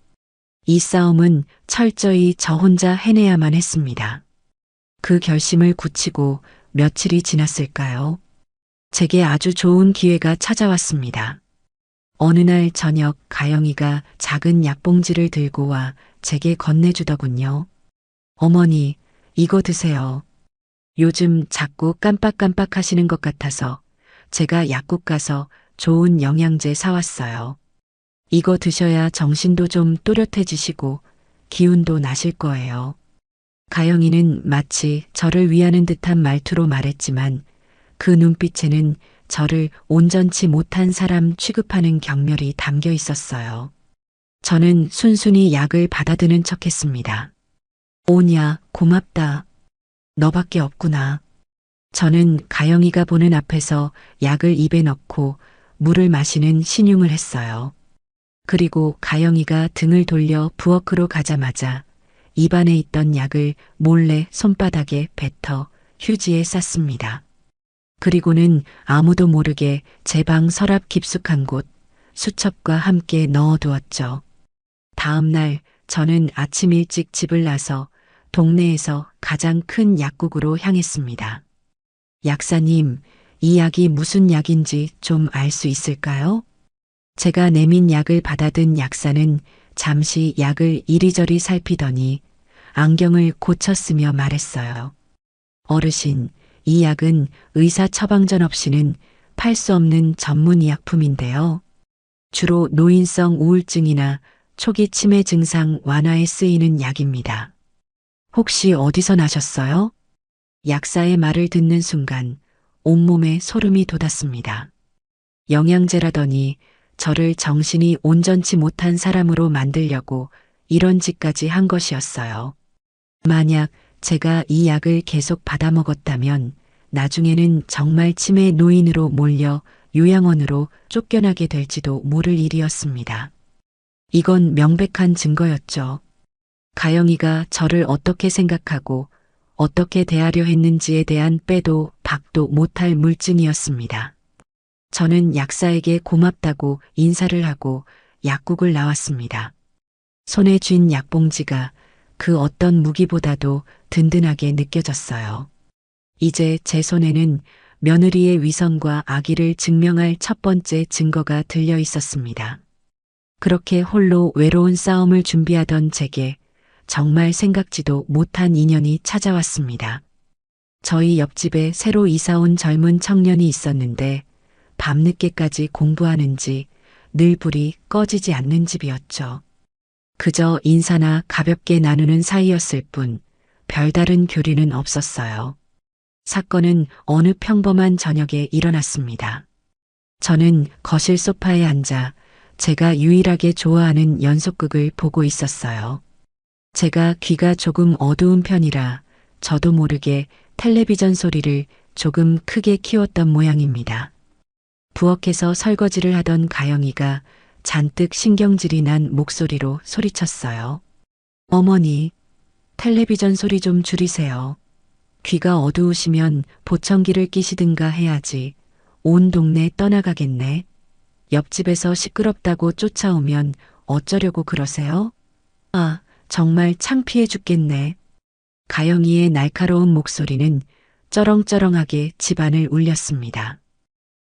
이 싸움은 철저히 저 혼자 해내야만 했습니다. 그 결심을 굳히고 며칠이 지났을까요? 제게 아주 좋은 기회가 찾아왔습니다. 어느 날 저녁 가영이가 작은 약봉지를 들고 와 제게 건네주더군요. 어머니, 이거 드세요. 요즘 자꾸 깜빡깜빡 하시는 것 같아서 제가 약국 가서 좋은 영양제 사왔어요. 이거 드셔야 정신도 좀 또렷해지시고 기운도 나실 거예요. 가영이는 마치 저를 위하는 듯한 말투로 말했지만 그 눈빛에는 저를 온전치 못한 사람 취급하는 경멸이 담겨 있었어요. 저는 순순히 약을 받아드는 척했습니다. 오냐, 고맙다. 너밖에 없구나. 저는 가영이가 보는 앞에서 약을 입에 넣고 물을 마시는 신용을 했어요. 그리고 가영이가 등을 돌려 부엌으로 가자마자 입안에 있던 약을 몰래 손바닥에 뱉어 휴지에 쌌습니다. 그리고는 아무도 모르게 제 방 서랍 깊숙한 곳 수첩과 함께 넣어두었죠. 다음 날 저는 아침 일찍 집을 나서 동네에서 가장 큰 약국으로 향했습니다. 약사님, 이 약이 무슨 약인지 좀 알 수 있을까요? 제가 내민 약을 받아든 약사는 잠시 약을 이리저리 살피더니 안경을 고쳤으며 말했어요. 어르신, 이 약은 의사 처방전 없이는 팔 수 없는 전문의약품인데요. 주로 노인성 우울증이나 초기 치매 증상 완화에 쓰이는 약입니다. 혹시 어디서 나셨어요? 약사의 말을 듣는 순간 온몸에 소름이 돋았습니다. 영양제라더니 저를 정신이 온전치 못한 사람으로 만들려고 이런 짓까지 한 것이었어요. 만약 제가 이 약을 계속 받아 먹었다면 나중에는 정말 치매 노인으로 몰려 요양원으로 쫓겨나게 될지도 모를 일이었습니다. 이건 명백한 증거였죠. 가영이가 저를 어떻게 생각하고 어떻게 대하려 했는지에 대한 빼도 박도 못할 물증이었습니다. 저는 약사에게 고맙다고 인사를 하고 약국을 나왔습니다. 손에 쥔 약봉지가 그 어떤 무기보다도 든든하게 느껴졌어요. 이제 제 손에는 며느리의 위선과 악의를 증명할 첫 번째 증거가 들려 있었습니다. 그렇게 홀로 외로운 싸움을 준비하던 제게 정말 생각지도 못한 인연이 찾아왔습니다. 저희 옆집에 새로 이사 온 젊은 청년이 있었는데 밤늦게까지 공부하는지 늘 불이 꺼지지 않는 집이었죠. 그저 인사나 가볍게 나누는 사이였을 뿐 별다른 교류는 없었어요. 사건은 어느 평범한 저녁에 일어났습니다. 저는 거실 소파에 앉아 제가 유일하게 좋아하는 연속극을 보고 있었어요. 제가 귀가 조금 어두운 편이라 저도 모르게 텔레비전 소리를 조금 크게 키웠던 모양입니다. 부엌에서 설거지를 하던 가영이가 잔뜩 신경질이 난 목소리로 소리쳤어요. 어머니, 텔레비전 소리 좀 줄이세요. 귀가 어두우시면 보청기를 끼시든가 해야지. 온 동네 떠나가겠네. 옆집에서 시끄럽다고 쫓아오면 어쩌려고 그러세요? 아, 정말 창피해 죽겠네. 가영이의 날카로운 목소리는 쩌렁쩌렁하게 집안을 울렸습니다.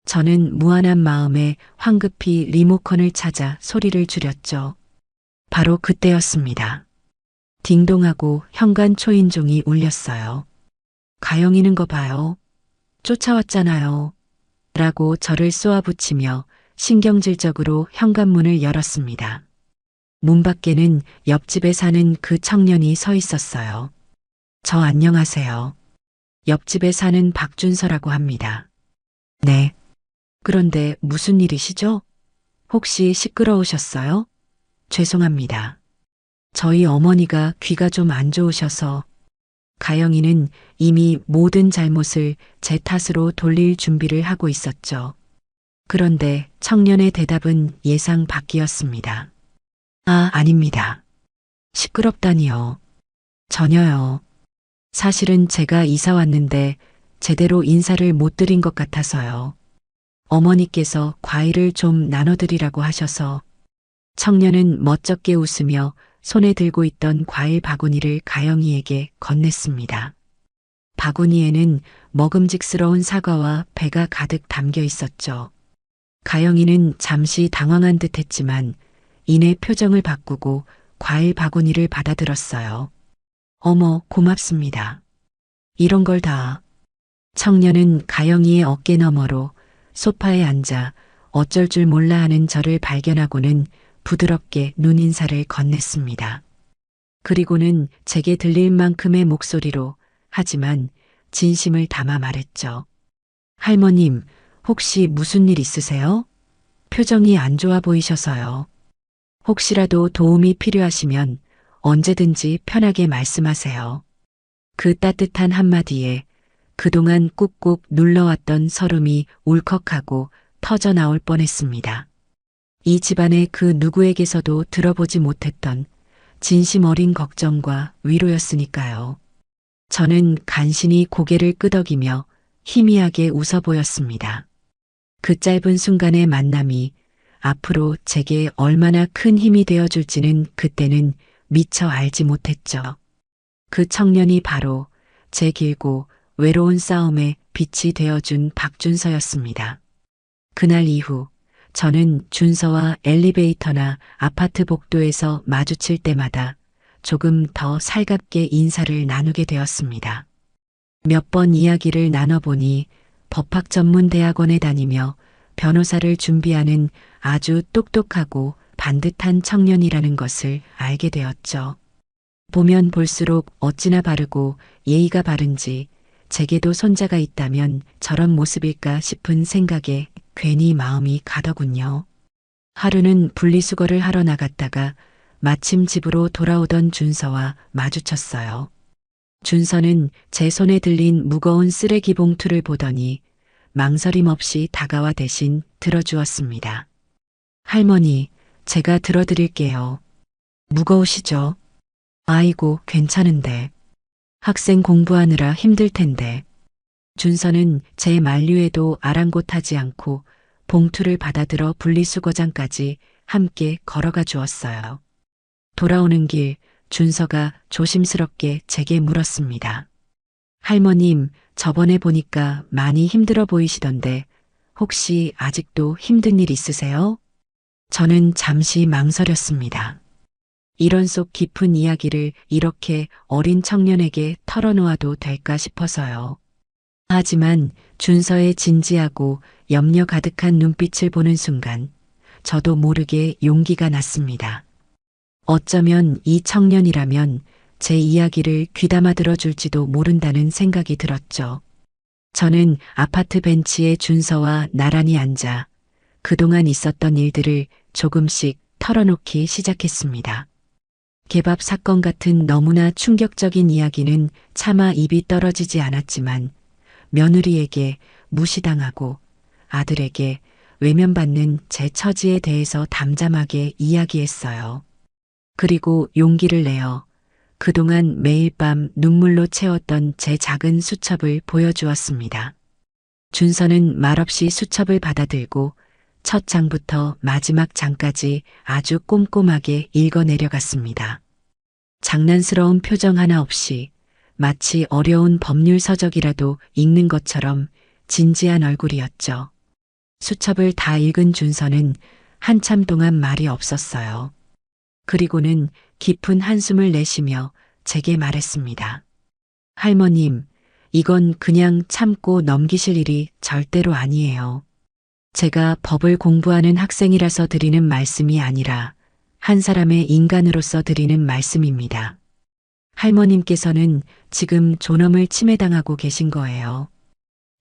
저는 무한한 마음에 황급히 리모컨을 찾아 소리를 줄였죠. 바로 그때였습니다. 딩동하고 현관 초인종이 울렸어요. 가영이는 거 봐요. 쫓아왔잖아요. 라고 저를 쏘아붙이며 신경질적으로 현관문을 열었습니다. 문 밖에는 옆집에 사는 그 청년이 서 있었어요. 저 안녕하세요. 옆집에 사는 박준서라고 합니다. 네. 그런데 무슨 일이시죠? 혹시 시끄러우셨어요? 죄송합니다. 저희 어머니가 귀가 좀 안 좋으셔서 가영이는 이미 모든 잘못을 제 탓으로 돌릴 준비를 하고 있었죠. 그런데 청년의 대답은 예상 밖이었습니다. 아, 아닙니다. 시끄럽다니요. 전혀요. 사실은 제가 이사 왔는데 제대로 인사를 못 드린 것 같아서요. 어머니께서 과일을 좀 나눠드리라고 하셔서 청년은 멋쩍게 웃으며 손에 들고 있던 과일 바구니를 가영이에게 건넸습니다. 바구니에는 먹음직스러운 사과와 배가 가득 담겨 있었죠. 가영이는 잠시 당황한 듯 했지만 이내 표정을 바꾸고 과일 바구니를 받아들었어요. 어머, 고맙습니다. 이런 걸 다. 청년은 가영이의 어깨 너머로 소파에 앉아 어쩔 줄 몰라 하는 저를 발견하고는 부드럽게 눈인사를 건넸습니다. 그리고는 제게 들릴 만큼의 목소리로 하지만 진심을 담아 말했죠. 할머님, 혹시 무슨 일 있으세요? 표정이 안 좋아 보이셔서요. 혹시라도 도움이 필요하시면 언제든지 편하게 말씀하세요. 그 따뜻한 한마디에 그동안 꾹꾹 눌러왔던 서름이 울컥하고 터져 나올 뻔했습니다. 이 집안의 그 누구에게서도 들어보지 못했던 진심 어린 걱정과 위로였으니까요. 저는 간신히 고개를 끄덕이며 희미하게 웃어 보였습니다. 그 짧은 순간의 만남이 앞으로 제게 얼마나 큰 힘이 되어줄지는 그때는 미처 알지 못했죠. 그 청년이 바로 제 길고 외로운 싸움에 빛이 되어준 박준서였습니다. 그날 이후 저는 준서와 엘리베이터나 아파트 복도에서 마주칠 때마다 조금 더 살갑게 인사를 나누게 되었습니다. 몇 번 이야기를 나눠보니 법학 전문 대학원에 다니며 변호사를 준비하는 아주 똑똑하고 반듯한 청년이라는 것을 알게 되었죠. 보면 볼수록 어찌나 바르고 예의가 바른지 제게도 손자가 있다면 저런 모습일까 싶은 생각에 괜히 마음이 가더군요. 하루는 분리수거를 하러 나갔다가 마침 집으로 돌아오던 준서와 마주쳤어요. 준서는 제 손에 들린 무거운 쓰레기 봉투를 보더니 망설임 없이 다가와 대신 들어주었습니다. 할머니, 제가 들어드릴게요. 무거우시죠? 아이고, 괜찮은데. 학생 공부하느라 힘들 텐데. 준서는 제 만류에도 아랑곳하지 않고 봉투를 받아들어 분리수거장까지 함께 걸어가 주었어요. 돌아오는 길 준서가 조심스럽게 제게 물었습니다. 할머님, 저번에 보니까 많이 힘들어 보이시던데 혹시 아직도 힘든 일 있으세요? 저는 잠시 망설였습니다. 이런 속 깊은 이야기를 이렇게 어린 청년에게 털어놓아도 될까 싶어서요. 하지만 준서의 진지하고 염려 가득한 눈빛을 보는 순간 저도 모르게 용기가 났습니다. 어쩌면 이 청년이라면 제 이야기를 귀담아 들어줄지도 모른다는 생각이 들었죠. 저는 아파트 벤치에 준서와 나란히 앉아 그동안 있었던 일들을 조금씩 털어놓기 시작했습니다. 개밥 사건 같은 너무나 충격적인 이야기는 차마 입이 떨어지지 않았지만 며느리에게 무시당하고 아들에게 외면받는 제 처지에 대해서 담담하게 이야기했어요. 그리고 용기를 내어 그동안 매일 밤 눈물로 채웠던 제 작은 수첩을 보여주었습니다. 준서는 말없이 수첩을 받아들고 첫 장부터 마지막 장까지 아주 꼼꼼하게 읽어 내려갔습니다. 장난스러운 표정 하나 없이 마치 어려운 법률 서적이라도 읽는 것처럼 진지한 얼굴이었죠. 수첩을 다 읽은 준서는 한참 동안 말이 없었어요. 그리고는 깊은 한숨을 내쉬며 제게 말했습니다. 할머님, 이건 그냥 참고 넘기실 일이 절대로 아니에요. 제가 법을 공부하는 학생이라서 드리는 말씀이 아니라 한 사람의 인간으로서 드리는 말씀입니다. 할머님께서는 지금 존엄을 침해당하고 계신 거예요.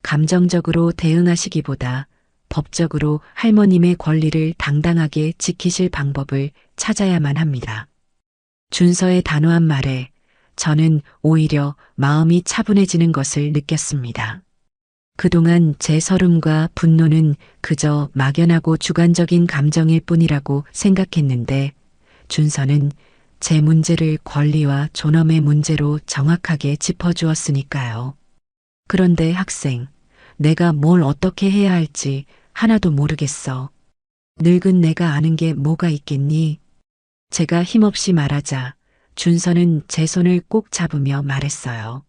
감정적으로 대응하시기보다 법적으로 할머님의 권리를 당당하게 지키실 방법을 찾아야만 합니다. 준서의 단호한 말에 저는 오히려 마음이 차분해지는 것을 느꼈습니다. 그동안 제 서름과 분노는 그저 막연하고 주관적인 감정일 뿐이라고 생각했는데 준서는 제 문제를 권리와 존엄의 문제로 정확하게 짚어주었으니까요. 그런데 학생, 내가 뭘 어떻게 해야 할지 하나도 모르겠어. 늙은 내가 아는 게 뭐가 있겠니? 제가 힘없이 말하자 준서는 제 손을 꼭 잡으며 말했어요.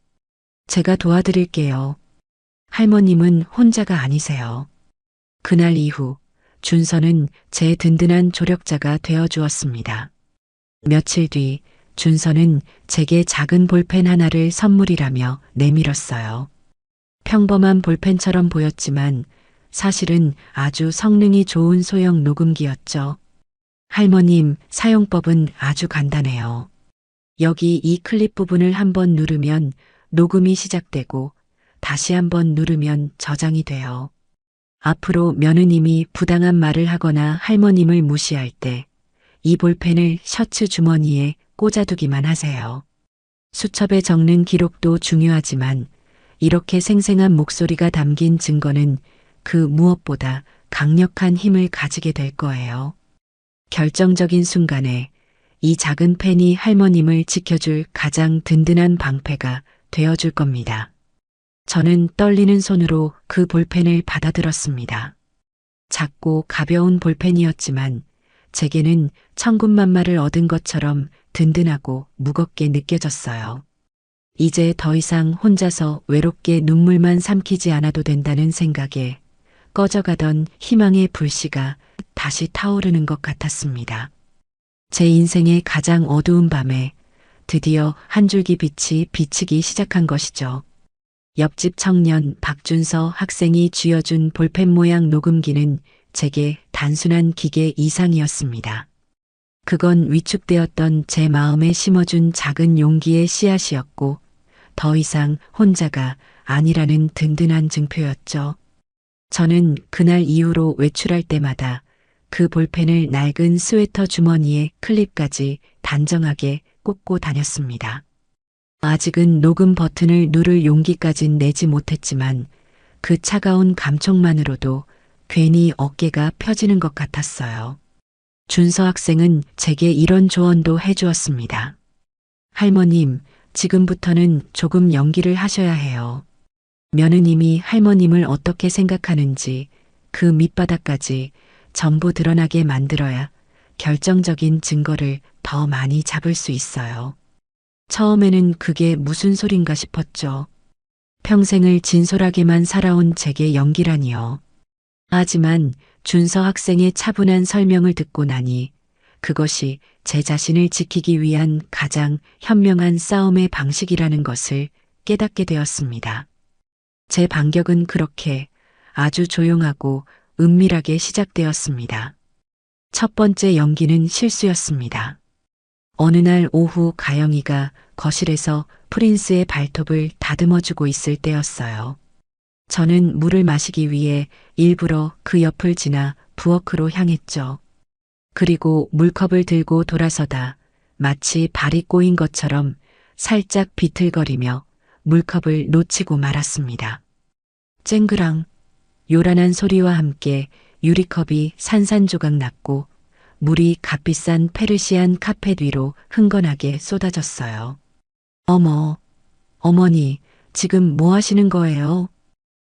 제가 도와드릴게요. 할머님은 혼자가 아니세요. 그날 이후 준서는 제 든든한 조력자가 되어 주었습니다. 며칠 뒤 준서는 제게 작은 볼펜 하나를 선물이라며 내밀었어요. 평범한 볼펜처럼 보였지만 사실은 아주 성능이 좋은 소형 녹음기였죠. 할머님, 사용법은 아주 간단해요. 여기 이 클립 부분을 한번 누르면 녹음이 시작되고 다시 한번 누르면 저장이 돼요. 앞으로 며느님이 부당한 말을 하거나 할머님을 무시할 때 이 볼펜을 셔츠 주머니에 꽂아두기만 하세요. 수첩에 적는 기록도 중요하지만 이렇게 생생한 목소리가 담긴 증거는 그 무엇보다 강력한 힘을 가지게 될 거예요. 결정적인 순간에 이 작은 펜이 할머님을 지켜줄 가장 든든한 방패가 되어줄 겁니다. 저는 떨리는 손으로 그 볼펜을 받아들었습니다. 작고 가벼운 볼펜이었지만 제게는 천군만마를 얻은 것처럼 든든하고 무겁게 느껴졌어요. 이제 더 이상 혼자서 외롭게 눈물만 삼키지 않아도 된다는 생각에 꺼져가던 희망의 불씨가 다시 타오르는 것 같았습니다. 제 인생의 가장 어두운 밤에 드디어 한 줄기 빛이 비치기 시작한 것이죠. 옆집 청년 박준서 학생이 쥐어준 볼펜 모양 녹음기는 제게 단순한 기계 이상이었습니다. 그건 위축되었던 제 마음에 심어준 작은 용기의 씨앗이었고 더 이상 혼자가 아니라는 든든한 증표였죠. 저는 그날 이후로 외출할 때마다 그 볼펜을 낡은 스웨터 주머니에 클립까지 단정하게 꽂고 다녔습니다. 아직은 녹음 버튼을 누를 용기까진 내지 못했지만 그 차가운 감촉만으로도 괜히 어깨가 펴지는 것 같았어요. 준서 학생은 제게 이런 조언도 해주었습니다. 할머님, 지금부터는 조금 연기를 하셔야 해요. 며느님이 할머님을 어떻게 생각하는지 그 밑바닥까지 전부 드러나게 만들어야 결정적인 증거를 더 많이 잡을 수 있어요. 처음에는 그게 무슨 소린가 싶었죠. 평생을 진솔하게만 살아온 제게 연기라니요. 하지만 준서 학생의 차분한 설명을 듣고 나니 그것이 제 자신을 지키기 위한 가장 현명한 싸움의 방식이라는 것을 깨닫게 되었습니다. 제 반격은 그렇게 아주 조용하고 은밀하게 시작되었습니다. 첫 번째 연기는 실수였습니다. 어느 날 오후 가영이가 거실에서 프린스의 발톱을 다듬어주고 있을 때였어요. 저는 물을 마시기 위해 일부러 그 옆을 지나 부엌으로 향했죠. 그리고 물컵을 들고 돌아서다 마치 발이 꼬인 것처럼 살짝 비틀거리며 물컵을 놓치고 말았습니다. 쨍그랑 요란한 소리와 함께 유리컵이 산산조각 났고 물이 값비싼 페르시안 카펫 위로 흥건하게 쏟아졌어요. 어머, 어머니, 지금 뭐 하시는 거예요?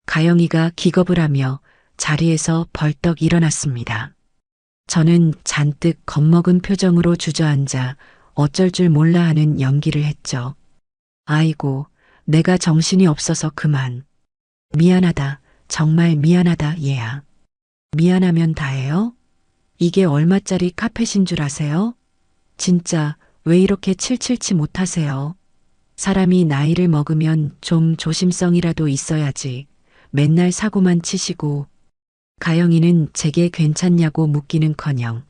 가영이가 기겁을 하며 자리에서 벌떡 일어났습니다. 저는 잔뜩 겁먹은 표정으로 주저앉아 어쩔 줄 몰라 하는 연기를 했죠. 아이고, 내가 정신이 없어서 그만. 미안하다, 정말 미안하다, 얘야. 미안하면 다해요? 이게 얼마짜리 카펫인 줄 아세요? 진짜 왜 이렇게 칠칠치 못하세요? 사람이 나이를 먹으면 좀 조심성이라도 있어야지. 맨날 사고만 치시고. 가영이는 제게 괜찮냐고 묻기는커녕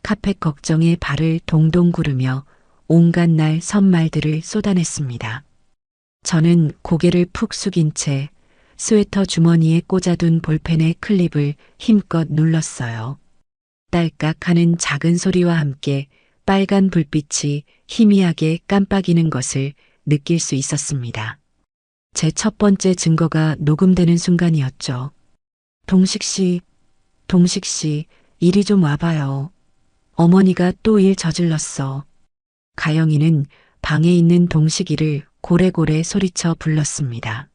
카펫 걱정에 발을 동동 구르며 온갖 날 선말들을 쏟아냈습니다. 저는 고개를 푹 숙인 채 스웨터 주머니에 꽂아둔 볼펜의 클립을 힘껏 눌렀어요. 딸깍 하는 작은 소리와 함께 빨간 불빛이 희미하게 깜빡이는 것을 느낄 수 있었습니다. 제 첫 번째 증거가 녹음되는 순간이었죠. 동식 씨, 이리 좀 와봐요. 어머니가 또 일 저질렀어. 가영이는 방에 있는 동식이를 고래고래 소리쳐 불렀습니다.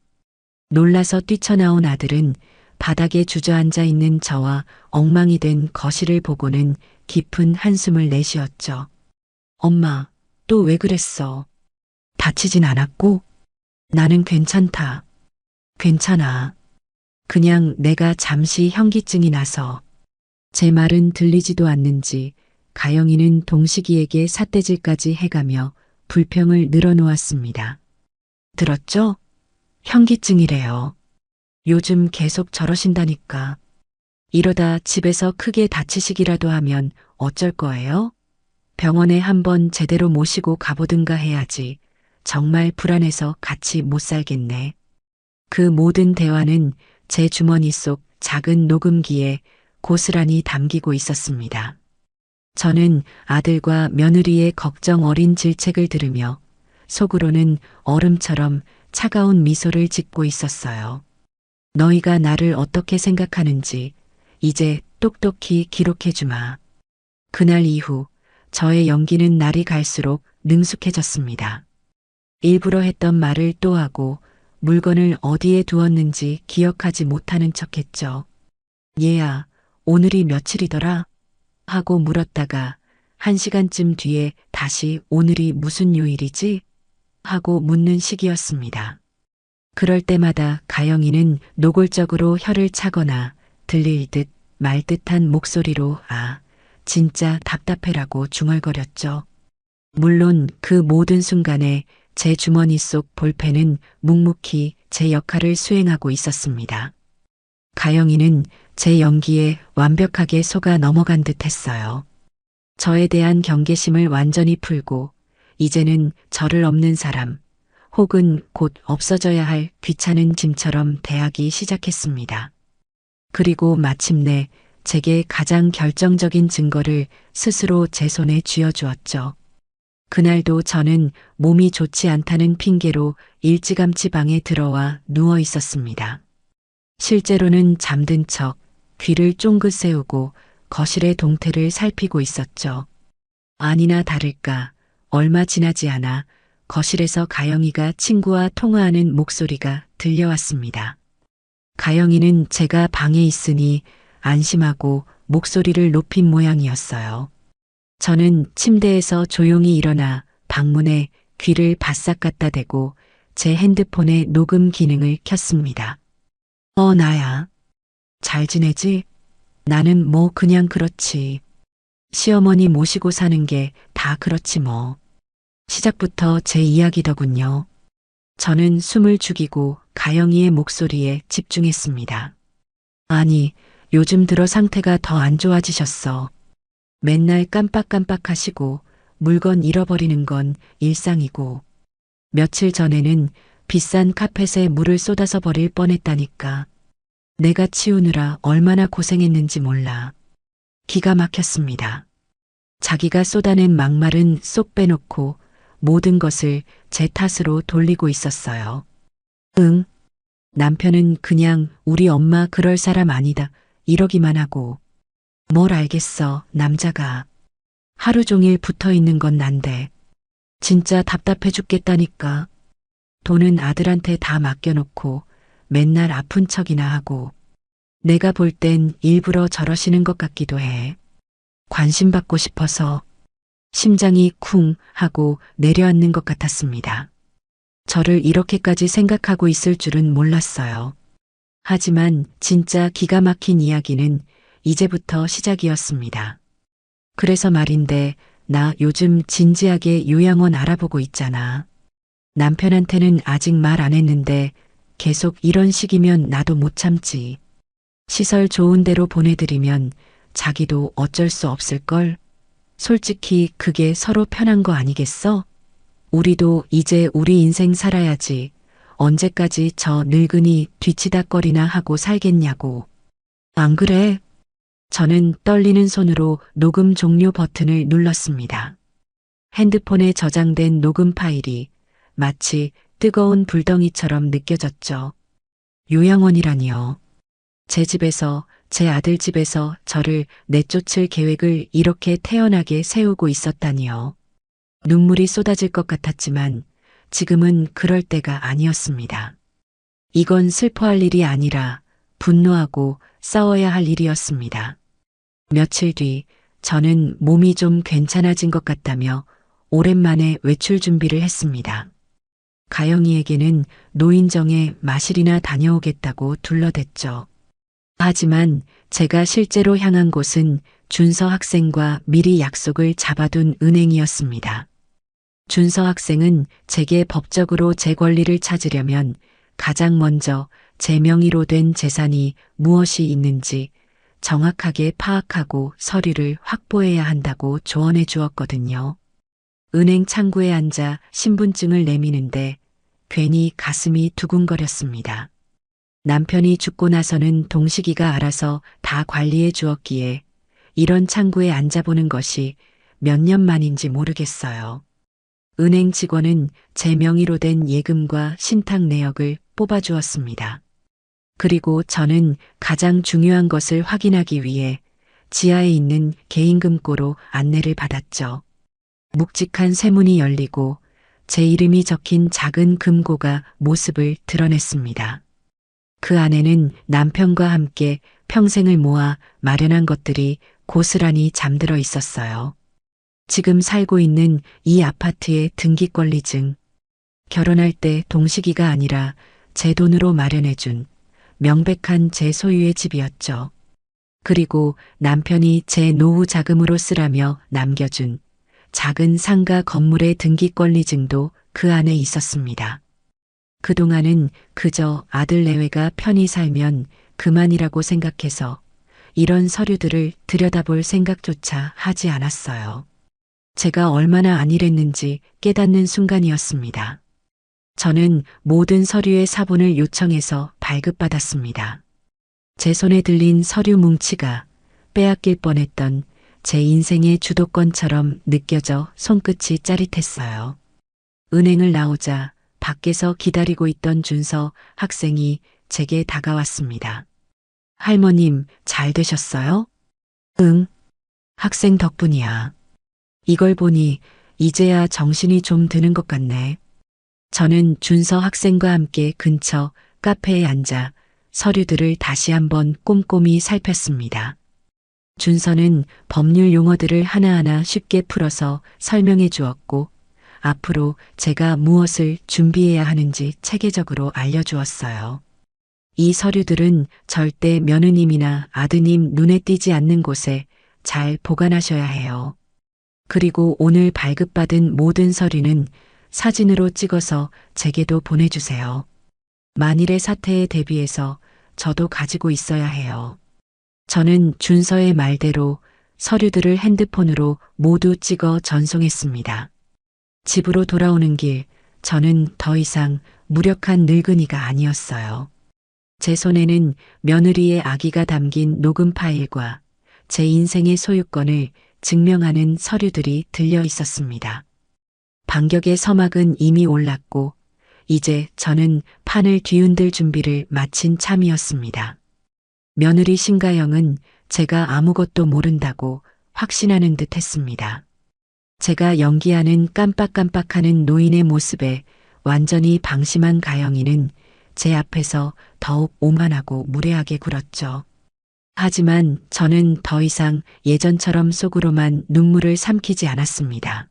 놀라서 뛰쳐나온 아들은 바닥에 주저앉아 있는 저와 엉망이 된 거실을 보고는 깊은 한숨을 내쉬었죠. 엄마, 또 왜 그랬어? 다치진 않았고? 나는 괜찮다. 괜찮아. 그냥 내가 잠시 현기증이 나서. 제 말은 들리지도 않는지 가영이는 동식이에게 삿대질까지 해가며 불평을 늘어놓았습니다. 들었죠? 현기증이래요. 요즘 계속 저러신다니까. 이러다 집에서 크게 다치시기라도 하면 어쩔 거예요? 병원에 한번 제대로 모시고 가보든가 해야지. 정말 불안해서 같이 못 살겠네. 그 모든 대화는 제 주머니 속 작은 녹음기에 고스란히 담기고 있었습니다. 저는 아들과 며느리의 걱정 어린 질책을 들으며 속으로는 얼음처럼 차가운 미소를 짓고 있었어요. 너희가 나를 어떻게 생각하는지 이제 똑똑히 기록해주마. 그날 이후 저의 연기는 날이 갈수록 능숙해졌습니다. 일부러 했던 말을 또 하고 물건을 어디에 두었는지 기억하지 못하는 척했죠. 얘야, 오늘이 며칠이더라? 하고 물었다가 1시간쯤 뒤에 다시 오늘이 무슨 요일이지? 하고 묻는 시기였습니다. 그럴 때마다 가영이는 노골적으로 혀를 차거나 들릴 듯 말 듯한 목소리로 진짜 답답해라고 중얼거렸죠. 물론 그 모든 순간에 제 주머니 속 볼펜은 묵묵히 제 역할을 수행하고 있었습니다. 가영이는 제 연기에 완벽하게 속아 넘어간 듯 했어요. 저에 대한 경계심을 완전히 풀고 이제는 저를 없는 사람 혹은 곧 없어져야 할 귀찮은 짐처럼 대하기 시작했습니다. 그리고 마침내 제게 가장 결정적인 증거를 스스로 제 손에 쥐어주었죠. 그날도 저는 몸이 좋지 않다는 핑계로 일찌감치 방에 들어와 누워 있었습니다. 실제로는 잠든 척 귀를 쫑긋 세우고 거실의 동태를 살피고 있었죠. 아니나 다를까 얼마 지나지 않아 거실에서 가영이가 친구와 통화하는 목소리가 들려왔습니다. 가영이는 제가 방에 있으니 안심하고 목소리를 높인 모양이었어요. 저는 침대에서 조용히 일어나 방문에 귀를 바싹 갖다 대고 제 핸드폰의 녹음 기능을 켰습니다. 나야. 잘 지내지? 나는 뭐 그냥 그렇지. 시어머니 모시고 사는 게 다 그렇지 뭐. 시작부터 제 이야기더군요. 저는 숨을 죽이고 가영이의 목소리에 집중했습니다. 아니, 요즘 들어 상태가 더 안 좋아지셨어. 맨날 깜빡깜빡하시고 물건 잃어버리는 건 일상이고 며칠 전에는 비싼 카펫에 물을 쏟아서 버릴 뻔했다니까. 내가 치우느라 얼마나 고생했는지 몰라. 기가 막혔습니다. 자기가 쏟아낸 막말은 쏙 빼놓고 모든 것을 제 탓으로 돌리고 있었어요. 응, 남편은 그냥 우리 엄마 그럴 사람 아니다 이러기만 하고. 뭘 알겠어, 남자가. 하루 종일 붙어 있는 건 난데. 진짜 답답해 죽겠다니까. 돈은 아들한테 다 맡겨놓고 맨날 아픈 척이나 하고. 내가 볼 땐 일부러 저러시는 것 같기도 해. 관심 받고 싶어서. 심장이 쿵 하고 내려앉는 것 같았습니다. 저를 이렇게까지 생각하고 있을 줄은 몰랐어요. 하지만 진짜 기가 막힌 이야기는 이제부터 시작이었습니다. 그래서 말인데 나 요즘 진지하게 요양원 알아보고 있잖아. 남편한테는 아직 말 안 했는데 계속 이런 식이면 나도 못 참지. 시설 좋은 데로 보내드리면 자기도 어쩔 수 없을걸? 솔직히 그게 서로 편한 거 아니겠어? 우리도 이제 우리 인생 살아야지. 언제까지 저 늙은이 뒤치다꺼리나 하고 살겠냐고. 안 그래? 저는 떨리는 손으로 녹음 종료 버튼을 눌렀습니다. 핸드폰에 저장된 녹음 파일이 마치 뜨거운 불덩이처럼 느껴졌죠. 요양원이라니요. 제 집에서, 제 아들 집에서 저를 내쫓을 계획을 이렇게 태연하게 세우고 있었다니요. 눈물이 쏟아질 것 같았지만 지금은 그럴 때가 아니었습니다. 이건 슬퍼할 일이 아니라 분노하고 싸워야 할 일이었습니다. 며칠 뒤 저는 몸이 좀 괜찮아진 것 같다며 오랜만에 외출 준비를 했습니다. 가영이에게는 노인정에 마실이나 다녀오겠다고 둘러댔죠. 하지만 제가 실제로 향한 곳은 준서 학생과 미리 약속을 잡아둔 은행이었습니다. 준서 학생은 제게 법적으로 제 권리를 찾으려면 가장 먼저 제 명의로 된 재산이 무엇이 있는지 정확하게 파악하고 서류를 확보해야 한다고 조언해 주었거든요. 은행 창구에 앉아 신분증을 내미는데 괜히 가슴이 두근거렸습니다. 남편이 죽고 나서는 동식이가 알아서 다 관리해 주었기에 이런 창구에 앉아보는 것이 몇 년 만인지 모르겠어요. 은행 직원은 제 명의로 된 예금과 신탁 내역을 뽑아주었습니다. 그리고 저는 가장 중요한 것을 확인하기 위해 지하에 있는 개인금고로 안내를 받았죠. 묵직한 쇠문이 열리고 제 이름이 적힌 작은 금고가 모습을 드러냈습니다. 그 안에는 남편과 함께 평생을 모아 마련한 것들이 고스란히 잠들어 있었어요. 지금 살고 있는 이 아파트의 등기권리증, 결혼할 때 동식이가 아니라 제 돈으로 마련해준 명백한 제 소유의 집이었죠. 그리고 남편이 제 노후 자금으로 쓰라며 남겨준 작은 상가 건물의 등기권리증도 그 안에 있었습니다. 그동안은 그저 아들 내외가 편히 살면 그만이라고 생각해서 이런 서류들을 들여다볼 생각조차 하지 않았어요. 제가 얼마나 안일했는지 깨닫는 순간이었습니다. 저는 모든 서류의 사본을 요청해서 발급받았습니다. 제 손에 들린 서류 뭉치가 빼앗길 뻔했던 제 인생의 주도권처럼 느껴져 손끝이 짜릿했어요. 은행을 나오자 밖에서 기다리고 있던 준서 학생이 제게 다가왔습니다. 할머님, 잘 되셨어요? 응, 학생 덕분이야. 이걸 보니 이제야 정신이 좀 드는 것 같네. 저는 준서 학생과 함께 근처 카페에 앉아 서류들을 다시 한번 꼼꼼히 살폈습니다. 준서는 법률 용어들을 하나하나 쉽게 풀어서 설명해 주었고 앞으로 제가 무엇을 준비해야 하는지 체계적으로 알려주었어요. 이 서류들은 절대 며느님이나 아드님 눈에 띄지 않는 곳에 잘 보관하셔야 해요. 그리고 오늘 발급받은 모든 서류는 사진으로 찍어서 제게도 보내주세요. 만일의 사태에 대비해서 저도 가지고 있어야 해요. 저는 준서의 말대로 서류들을 핸드폰으로 모두 찍어 전송했습니다. 집으로 돌아오는 길, 저는 더 이상 무력한 늙은이가 아니었어요. 제 손에는 며느리의 아기가 담긴 녹음 파일과 제 인생의 소유권을 증명하는 서류들이 들려 있었습니다. 반격의 서막은 이미 올랐고 이제 저는 판을 뒤흔들 준비를 마친 참이었습니다. 며느리 신가영은 제가 아무것도 모른다고 확신하는 듯 했습니다. 제가 연기하는 깜빡깜빡하는 노인의 모습에 완전히 방심한 가영이는 제 앞에서 더욱 오만하고 무례하게 굴었죠. 하지만 저는 더 이상 예전처럼 속으로만 눈물을 삼키지 않았습니다.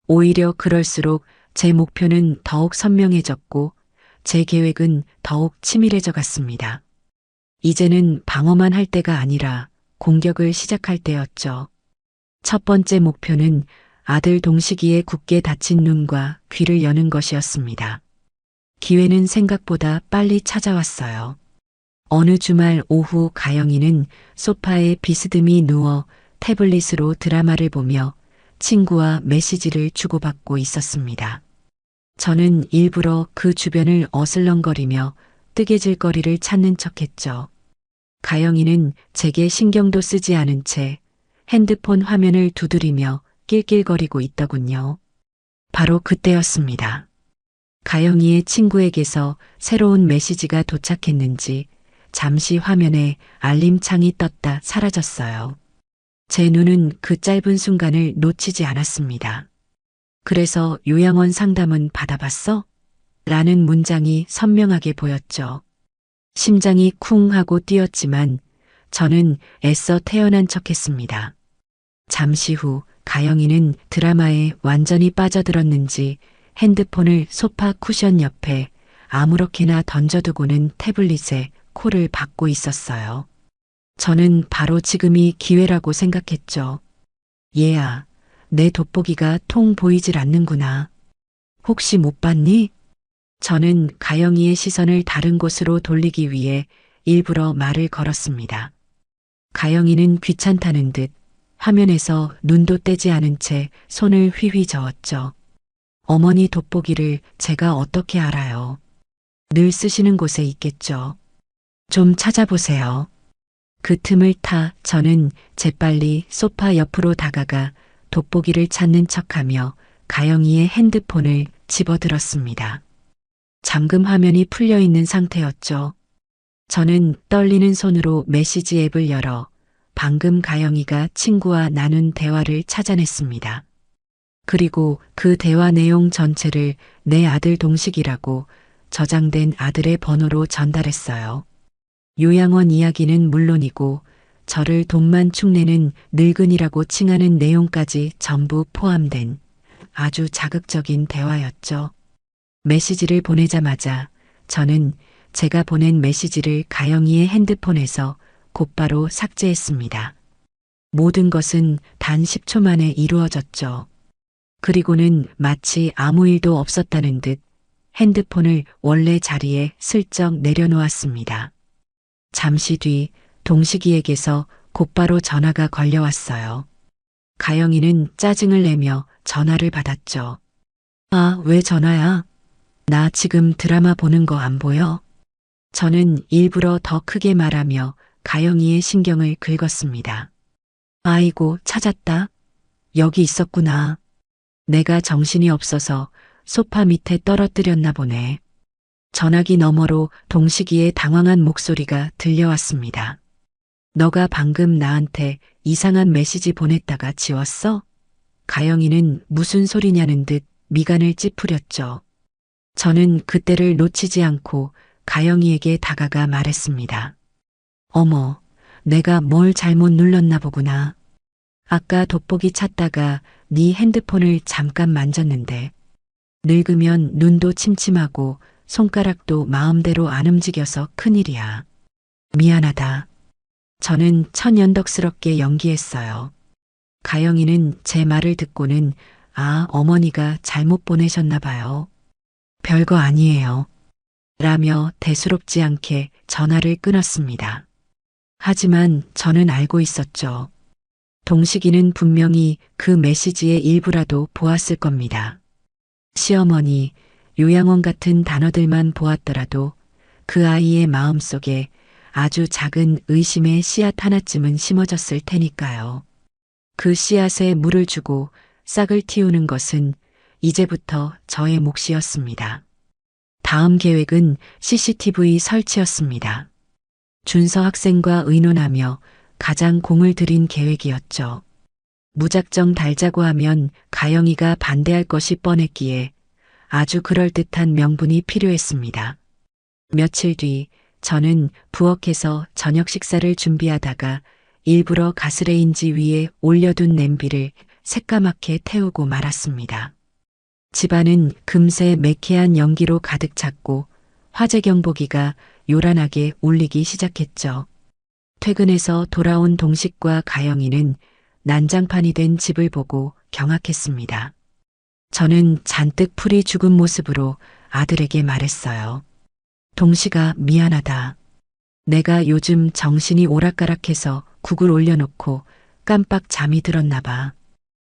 오히려 그럴수록 제 목표는 더욱 선명해졌고 제 계획은 더욱 치밀해져 갔습니다. 이제는 방어만 할 때가 아니라 공격을 시작할 때였죠. 첫 번째 목표는 아들 동식이의 굳게 닫힌 눈과 귀를 여는 것이었습니다. 기회는 생각보다 빨리 찾아왔어요. 어느 주말 오후 가영이는 소파에 비스듬히 누워 태블릿으로 드라마를 보며 친구와 메시지를 주고받고 있었습니다. 저는 일부러 그 주변을 어슬렁거리며 뜨개질거리를 찾는 척했죠. 가영이는 제게 신경도 쓰지 않은 채 핸드폰 화면을 두드리며 낄낄거리고 있더군요. 바로 그때였습니다. 가영이의 친구에게서 새로운 메시지가 도착했는지 잠시 화면에 알림창이 떴다 사라졌어요. 제 눈은 그 짧은 순간을 놓치지 않았습니다. 그래서 요양원 상담은 받아봤어? 라는 문장이 선명하게 보였죠. 심장이 쿵 하고 뛰었지만 저는 애써 태어난 척했습니다. 잠시 후 가영이는 드라마에 완전히 빠져들었는지 핸드폰을 소파 쿠션 옆에 아무렇게나 던져두고는 태블릿에 콜을 받고 있었어요. 저는 바로 지금이 기회라고 생각했죠. 얘야, 내 돋보기가 통 보이질 않는구나. 혹시 못 봤니? 저는 가영이의 시선을 다른 곳으로 돌리기 위해 일부러 말을 걸었습니다. 가영이는 귀찮다는 듯 화면에서 눈도 떼지 않은 채 손을 휘휘 저었죠. 어머니 돋보기를 제가 어떻게 알아요? 늘 쓰시는 곳에 있겠죠. 좀 찾아보세요. 그 틈을 타 저는 재빨리 소파 옆으로 다가가 돋보기를 찾는 척하며 가영이의 핸드폰을 집어들었습니다. 잠금 화면이 풀려 있는 상태였죠. 저는 떨리는 손으로 메시지 앱을 열어 방금 가영이가 친구와 나눈 대화를 찾아냈습니다. 그리고 그 대화 내용 전체를 내 아들 동식이라고 저장된 아들의 번호로 전달했어요. 요양원 이야기는 물론이고 저를 돈만 축내는 늙은이라고 칭하는 내용까지 전부 포함된 아주 자극적인 대화였죠. 메시지를 보내자마자 저는 제가 보낸 메시지를 가영이의 핸드폰에서 곧바로 삭제했습니다. 모든 것은 단 10초 만에 이루어졌죠. 그리고는 마치 아무 일도 없었다는 듯 핸드폰을 원래 자리에 슬쩍 내려놓았습니다. 잠시 뒤 동식이에게서 곧바로 전화가 걸려왔어요. 가영이는 짜증을 내며 전화를 받았죠. 아, 왜 전화야? 나 지금 드라마 보는 거 안 보여? 저는 일부러 더 크게 말하며 가영이의 신경을 긁었습니다. 아이고, 찾았다. 여기 있었구나. 내가 정신이 없어서 소파 밑에 떨어뜨렸나 보네. 전화기 너머로 동식이의 당황한 목소리가 들려왔습니다. 너가 방금 나한테 이상한 메시지 보냈다가 지웠어? 가영이는 무슨 소리냐는 듯 미간을 찌푸렸죠. 저는 그때를 놓치지 않고 가영이에게 다가가 말했습니다. 어머, 내가 뭘 잘못 눌렀나 보구나. 아까 돋보기 찾다가 네 핸드폰을 잠깐 만졌는데 늙으면 눈도 침침하고 손가락도 마음대로 안 움직여서 큰일이야. 미안하다. 저는 천연덕스럽게 연기했어요. 가영이는 제 말을 듣고는 아, 어머니가 잘못 보내셨나 봐요. 별거 아니에요. 라며 대수롭지 않게 전화를 끊었습니다. 하지만 저는 알고 있었죠. 동식이는 분명히 그 메시지의 일부라도 보았을 겁니다. 시어머니, 요양원 같은 단어들만 보았더라도 그 아이의 마음속에 아주 작은 의심의 씨앗 하나쯤은 심어졌을 테니까요. 그 씨앗에 물을 주고 싹을 틔우는 것은 이제부터 저의 몫이었습니다. 다음 계획은 CCTV 설치였습니다. 준서 학생과 의논하며 가장 공을 들인 계획이었죠. 무작정 달자고 하면 가영이가 반대할 것이 뻔했기에 아주 그럴듯한 명분이 필요했습니다. 며칠 뒤 저는 부엌에서 저녁 식사를 준비하다가 일부러 가스레인지 위에 올려둔 냄비를 새까맣게 태우고 말았습니다. 집안은 금세 매캐한 연기로 가득 찼고 화재 경보기가 요란하게 울리기 시작했죠. 퇴근해서 돌아온 동식과 가영이는 난장판이 된 집을 보고 경악했습니다. 저는 잔뜩 풀이 죽은 모습으로 아들에게 말했어요. 동식아, 미안하다. 내가 요즘 정신이 오락가락해서 국을 올려놓고 깜빡 잠이 들었나 봐.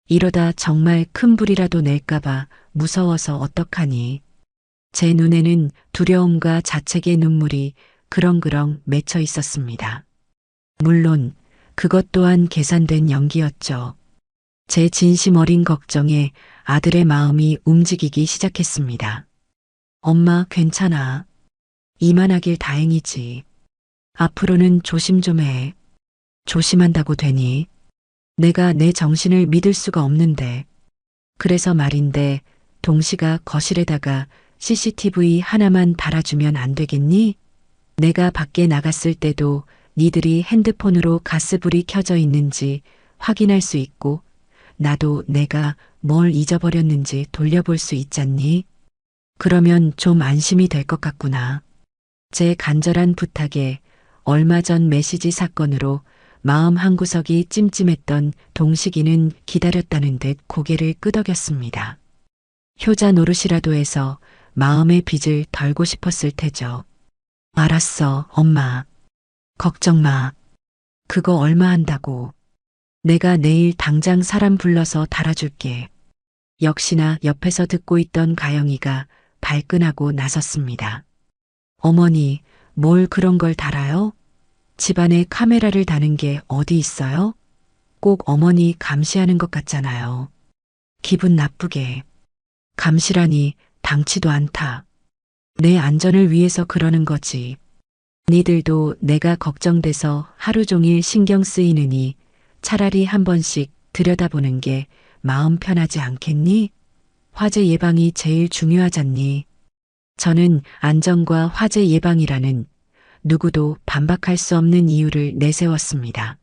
이러다 정말 큰 불이라도 낼까봐 무서워서 어떡하니. 제 눈에는 두려움과 자책의 눈물이 그렁그렁 맺혀 있었습니다. 물론 그것 또한 계산된 연기였죠. 제 진심 어린 걱정에 아들의 마음이 움직이기 시작했습니다. 엄마, 괜찮아. 이만하길 다행이지. 앞으로는 조심 좀 해. 조심한다고 되니? 내가 내 정신을 믿을 수가 없는데. 그래서 말인데, 동시가 거실에다가 CCTV 하나만 달아주면 안 되겠니? 내가 밖에 나갔을 때도 니들이 핸드폰으로 가스불이 켜져 있는지 확인할 수 있고, 나도 내가 뭘 잊어버렸는지 돌려볼 수 있잖니? 그러면 좀 안심이 될 것 같구나. 제 간절한 부탁에 얼마 전 메시지 사건으로 마음 한구석이 찜찜했던 동식이는 기다렸다는 듯 고개를 끄덕였습니다. 효자 노릇이라도 해서 마음의 빚을 덜고 싶었을 테죠. 알았어, 엄마. 걱정 마. 그거 얼마 한다고. 내가 내일 당장 사람 불러서 달아줄게. 역시나 옆에서 듣고 있던 가영이가 발끈하고 나섰습니다. 어머니, 뭘 그런 걸 달아요? 집안에 카메라를 다는 게 어디 있어요? 꼭 어머니 감시하는 것 같잖아요. 기분 나쁘게. 감시라니 당치도 않다. 내 안전을 위해서 그러는 거지. 니들도 내가 걱정돼서 하루 종일 신경 쓰이느니 차라리 한 번씩 들여다보는 게 마음 편하지 않겠니? 화재 예방이 제일 중요하잖니. 저는 안전과 화재 예방이라는 누구도 반박할 수 없는 이유를 내세웠습니다.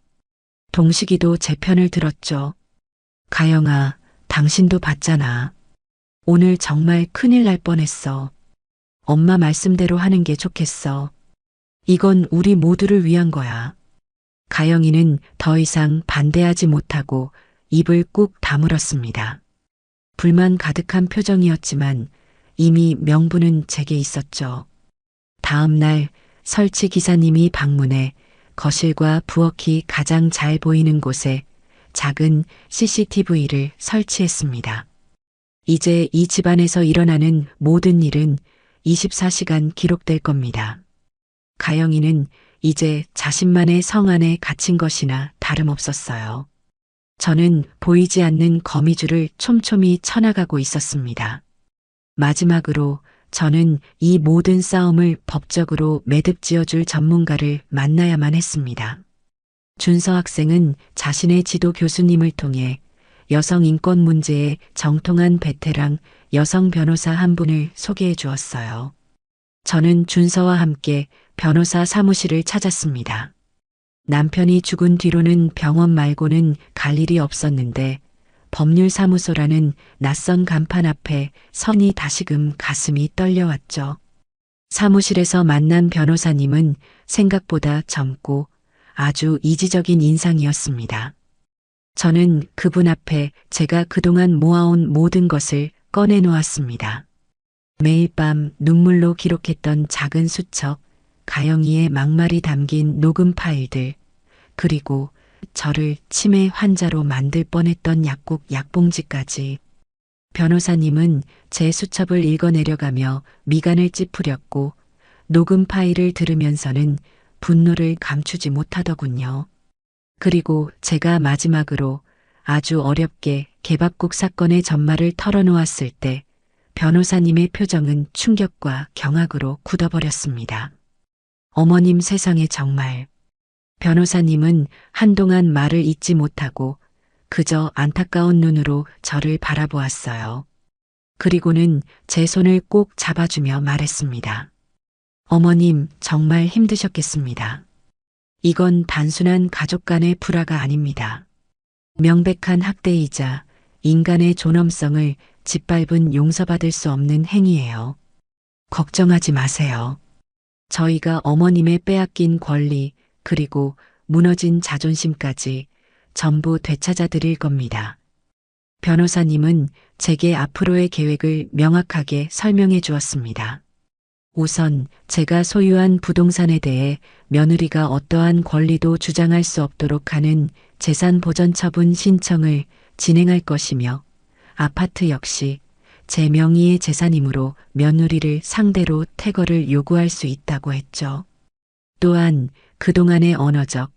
동식이도 제 편을 들었죠. 가영아, 당신도 봤잖아. 오늘 정말 큰일 날 뻔했어. 엄마 말씀대로 하는 게 좋겠어. 이건 우리 모두를 위한 거야. 가영이는 더 이상 반대하지 못하고 입을 꾹 다물었습니다. 불만 가득한 표정이었지만 이미 명분은 제게 있었죠. 다음 날 설치 기사님이 방문해 거실과 부엌이 가장 잘 보이는 곳에 작은 CCTV를 설치했습니다. 이제 이 집안에서 일어나는 모든 일은 24시간 기록될 겁니다. 가영이는 이제 자신만의 성 안에 갇힌 것이나 다름없었어요. 저는 보이지 않는 거미줄을 촘촘히 쳐나가고 있었습니다. 마지막으로 저는 이 모든 싸움을 법적으로 매듭 지어줄 전문가를 만나야만 했습니다. 준서 학생은 자신의 지도 교수님을 통해 여성 인권 문제에 정통한 베테랑 여성 변호사 한 분을 소개해 주었어요. 저는 준서와 함께 변호사 사무실을 찾았습니다. 남편이 죽은 뒤로는 병원 말고는 갈 일이 없었는데 법률사무소라는 낯선 간판 앞에 서니 다시금 가슴이 떨려왔죠. 사무실에서 만난 변호사님은 생각보다 젊고 아주 이지적인 인상이었습니다. 저는 그분 앞에 제가 그동안 모아온 모든 것을 꺼내놓았습니다. 매일 밤 눈물로 기록했던 작은 수첩, 가영이의 막말이 담긴 녹음 파일들, 그리고 저를 치매 환자로 만들 뻔했던 약국 약봉지까지. 변호사님은 제 수첩을 읽어내려가며 미간을 찌푸렸고 녹음 파일을 들으면서는 분노를 감추지 못하더군요. 그리고 제가 마지막으로 아주 어렵게 개밥국 사건의 전말을 털어놓았을 때 변호사님의 표정은 충격과 경악으로 굳어버렸습니다. 어머님, 세상에 정말. 변호사님은 한동안 말을 잇지 못하고 그저 안타까운 눈으로 저를 바라보았어요. 그리고는 제 손을 꼭 잡아주며 말했습니다. 어머님, 정말 힘드셨겠습니다. 이건 단순한 가족 간의 불화가 아닙니다. 명백한 학대이자 인간의 존엄성을 짓밟은 용서받을 수 없는 행위예요. 걱정하지 마세요. 저희가 어머님의 빼앗긴 권리 그리고 무너진 자존심까지 전부 되찾아 드릴 겁니다. 변호사님은 제게 앞으로의 계획을 명확하게 설명해 주었습니다. 우선 제가 소유한 부동산에 대해 며느리가 어떠한 권리도 주장할 수 없도록 하는 재산 보전 처분 신청을 진행할 것이며 아파트 역시 제 명의의 재산이므로 며느리를 상대로 퇴거를 요구할 수 있다고 했죠. 또한 그동안의 언어적,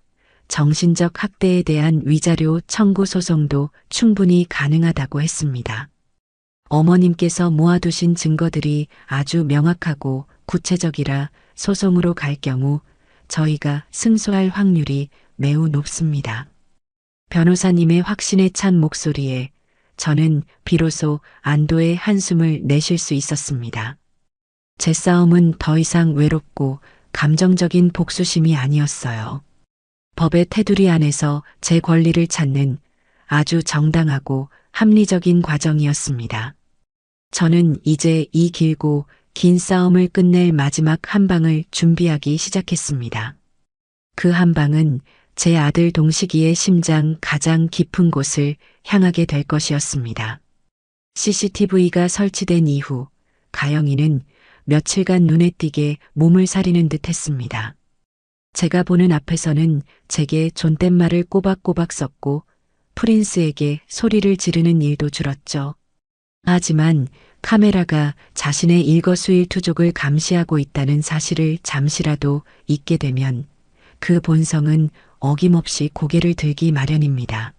정신적 학대에 대한 위자료 청구 소송도 충분히 가능하다고 했습니다. 어머님께서 모아두신 증거들이 아주 명확하고 구체적이라 소송으로 갈 경우 저희가 승소할 확률이 매우 높습니다. 변호사님의 확신에 찬 목소리에 저는 비로소 안도의 한숨을 내쉴 수 있었습니다. 제 싸움은 더 이상 외롭고 감정적인 복수심이 아니었어요. 법의 테두리 안에서 제 권리를 찾는 아주 정당하고 합리적인 과정이었습니다. 저는 이제 이 길고 긴 싸움을 끝낼 마지막 한 방을 준비하기 시작했습니다. 그 한 방은 제 아들 동식이의 심장 가장 깊은 곳을 향하게 될 것이었습니다. CCTV가 설치된 이후 가영이는 며칠간 눈에 띄게 몸을 사리는 듯 했습니다. 제가 보는 앞에서는 제게 존댓말을 꼬박꼬박 썼고 프린스에게 소리를 지르는 일도 줄었죠. 하지만 카메라가 자신의 일거수일투족을 감시하고 있다는 사실을 잠시라도 잊게 되면 그 본성은 어김없이 고개를 들기 마련입니다.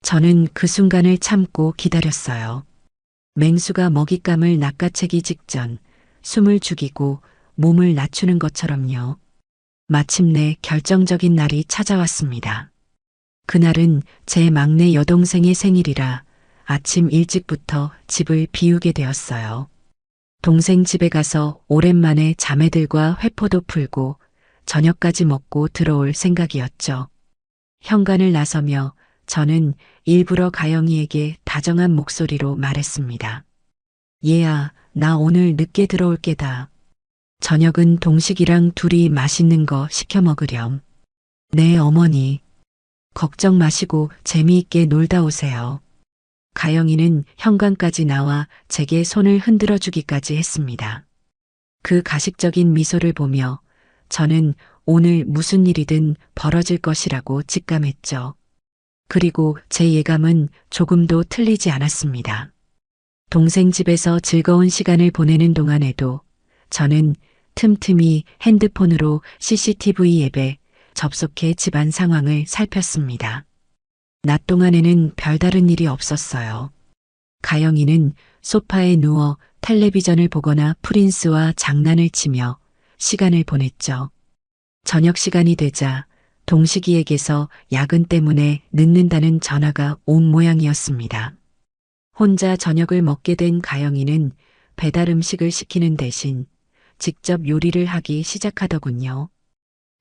저는 그 순간을 참고 기다렸어요. 맹수가 먹잇감을 낚아채기 직전 숨을 죽이고 몸을 낮추는 것처럼요. 마침내 결정적인 날이 찾아왔습니다. 그날은 제 막내 여동생의 생일이라 아침 일찍부터 집을 비우게 되었어요. 동생 집에 가서 오랜만에 자매들과 회포도 풀고 저녁까지 먹고 들어올 생각이었죠. 현관을 나서며 저는 일부러 가영이에게 다정한 목소리로 말했습니다. 얘야, 나 오늘 늦게 들어올 게다. 저녁은 동식이랑 둘이 맛있는 거 시켜 먹으렴. 네, 어머니. 걱정 마시고 재미있게 놀다 오세요. 가영이는 현관까지 나와 제게 손을 흔들어 주기까지 했습니다. 그 가식적인 미소를 보며 저는 오늘 무슨 일이든 벌어질 것이라고 직감했죠. 그리고 제 예감은 조금도 틀리지 않았습니다. 동생 집에서 즐거운 시간을 보내는 동안에도 저는 틈틈이 핸드폰으로 CCTV 앱에 접속해 집안 상황을 살폈습니다. 낮 동안에는 별다른 일이 없었어요. 가영이는 소파에 누워 텔레비전을 보거나 프린스와 장난을 치며 시간을 보냈죠. 저녁 시간이 되자 동식이에게서 야근 때문에 늦는다는 전화가 온 모양이었습니다. 혼자 저녁을 먹게 된 가영이는 배달 음식을 시키는 대신 직접 요리를 하기 시작하더군요.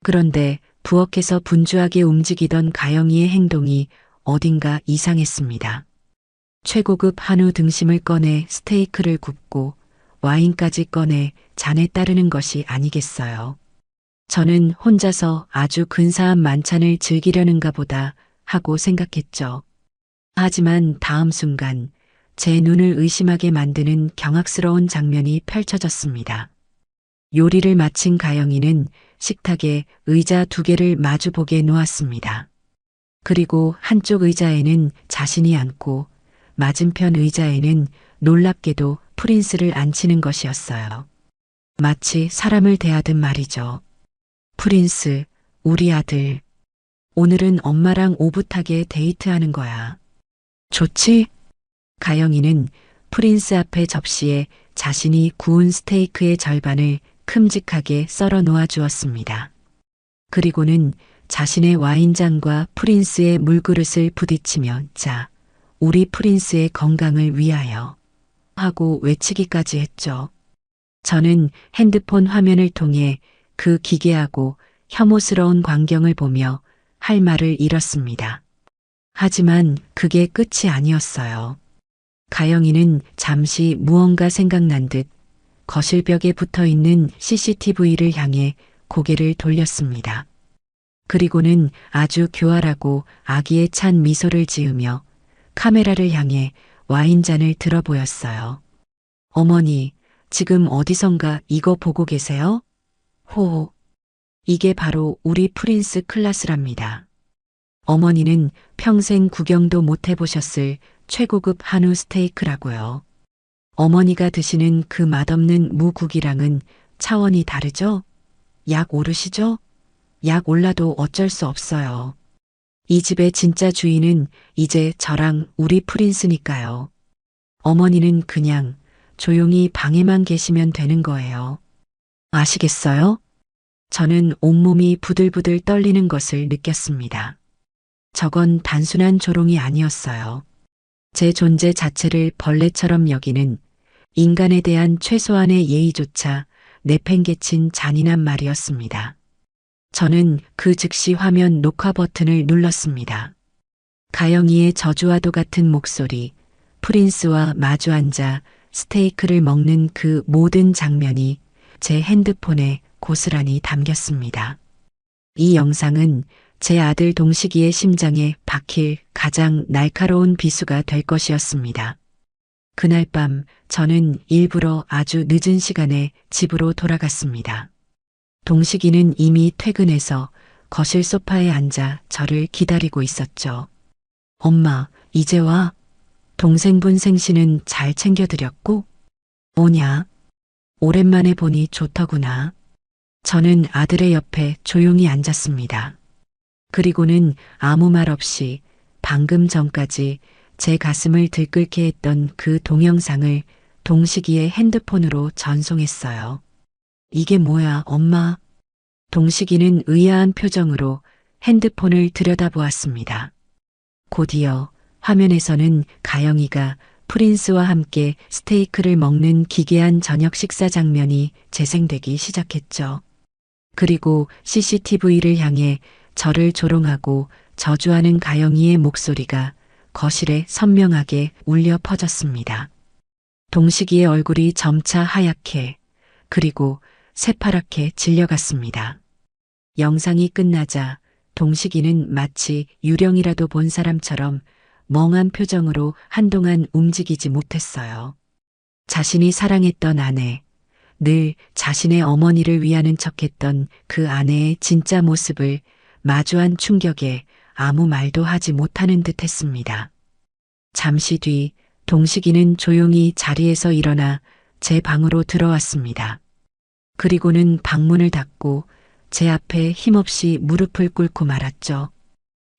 그런데 부엌에서 분주하게 움직이던 가영이의 행동이 어딘가 이상했습니다. 최고급 한우 등심을 꺼내 스테이크를 굽고 와인까지 꺼내 잔에 따르는 것이 아니겠어요. 저는 혼자서 아주 근사한 만찬을 즐기려는가 보다 하고 생각했죠. 하지만 다음 순간 제 눈을 의심하게 만드는 경악스러운 장면이 펼쳐졌습니다. 요리를 마친 가영이는 식탁에 의자 2개를 마주보게 놓았습니다. 그리고 한쪽 의자에는 자신이 앉고 맞은편 의자에는 놀랍게도 프린스를 앉히는 것이었어요. 마치 사람을 대하듯 말이죠. 프린스, 우리 아들. 오늘은 엄마랑 오붓하게 데이트하는 거야. 좋지? 가영이는 프린스 앞에 접시에 자신이 구운 스테이크의 절반을 큼직하게 썰어 놓아 주었습니다. 그리고는 자신의 와인잔과 프린스의 물그릇을 부딪히며 자, 우리 프린스의 건강을 위하여 하고 외치기까지 했죠. 저는 핸드폰 화면을 통해 그 기괴하고 혐오스러운 광경을 보며 할 말을 잃었습니다. 하지만 그게 끝이 아니었어요. 가영이는 잠시 무언가 생각난 듯 거실벽에 붙어 있는 CCTV를 향해 고개를 돌렸습니다. 그리고는 아주 교활하고 악의에 찬 미소를 지으며 카메라를 향해 와인잔을 들어 보였어요. 어머니, 지금 어디선가 이거 보고 계세요? 호호. 이게 바로 우리 프린스 클라스랍니다. 어머니는 평생 구경도 못 해보셨을 최고급 한우 스테이크라고요. 어머니가 드시는 그 맛없는 무국이랑은 차원이 다르죠? 약 오르시죠? 약 올라도 어쩔 수 없어요. 이 집의 진짜 주인은 이제 저랑 우리 프린스니까요. 어머니는 그냥 조용히 방에만 계시면 되는 거예요. 아시겠어요? 저는 온몸이 부들부들 떨리는 것을 느꼈습니다. 저건 단순한 조롱이 아니었어요. 제 존재 자체를 벌레처럼 여기는 인간에 대한 최소한의 예의조차 내팽개친 잔인한 말이었습니다. 저는 그 즉시 화면 녹화 버튼을 눌렀습니다. 가영이의 저주와도 같은 목소리, 프린스와 마주 앉아 스테이크를 먹는 그 모든 장면이 제 핸드폰에 고스란히 담겼습니다. 이 영상은 제 아들 동식이의 심장에 박힐 가장 날카로운 비수가 될 것이었습니다. 그날 밤 저는 일부러 아주 늦은 시간에 집으로 돌아갔습니다. 동식이는 이미 퇴근해서 거실 소파에 앉아 저를 기다리고 있었죠. 엄마, 이제 와? 동생분 생신은 잘 챙겨드렸고? 뭐냐? 오랜만에 보니 좋더구나. 저는 아들의 옆에 조용히 앉았습니다. 그리고는 아무 말 없이 방금 전까지 제 가슴을 들끓게 했던 그 동영상을 동식이의 핸드폰으로 전송했어요. 이게 뭐야, 엄마? 동식이는 의아한 표정으로 핸드폰을 들여다보았습니다. 곧이어 화면에서는 가영이가 프린스와 함께 스테이크를 먹는 기괴한 저녁 식사 장면이 재생되기 시작했죠. 그리고 CCTV를 향해 저를 조롱하고 저주하는 가영이의 목소리가 거실에 선명하게 울려 퍼졌습니다. 동식이의 얼굴이 점차 하얗게 그리고 새파랗게 질려갔습니다. 영상이 끝나자 동식이는 마치 유령이라도 본 사람처럼 멍한 표정으로 한동안 움직이지 못했어요. 자신이 사랑했던 아내, 늘 자신의 어머니를 위하는 척했던 그 아내의 진짜 모습을 마주한 충격에 아무 말도 하지 못하는 듯 했습니다. 잠시 뒤 동식이는 조용히 자리에서 일어나 제 방으로 들어왔습니다. 그리고는 방문을 닫고 제 앞에 힘없이 무릎을 꿇고 말았죠.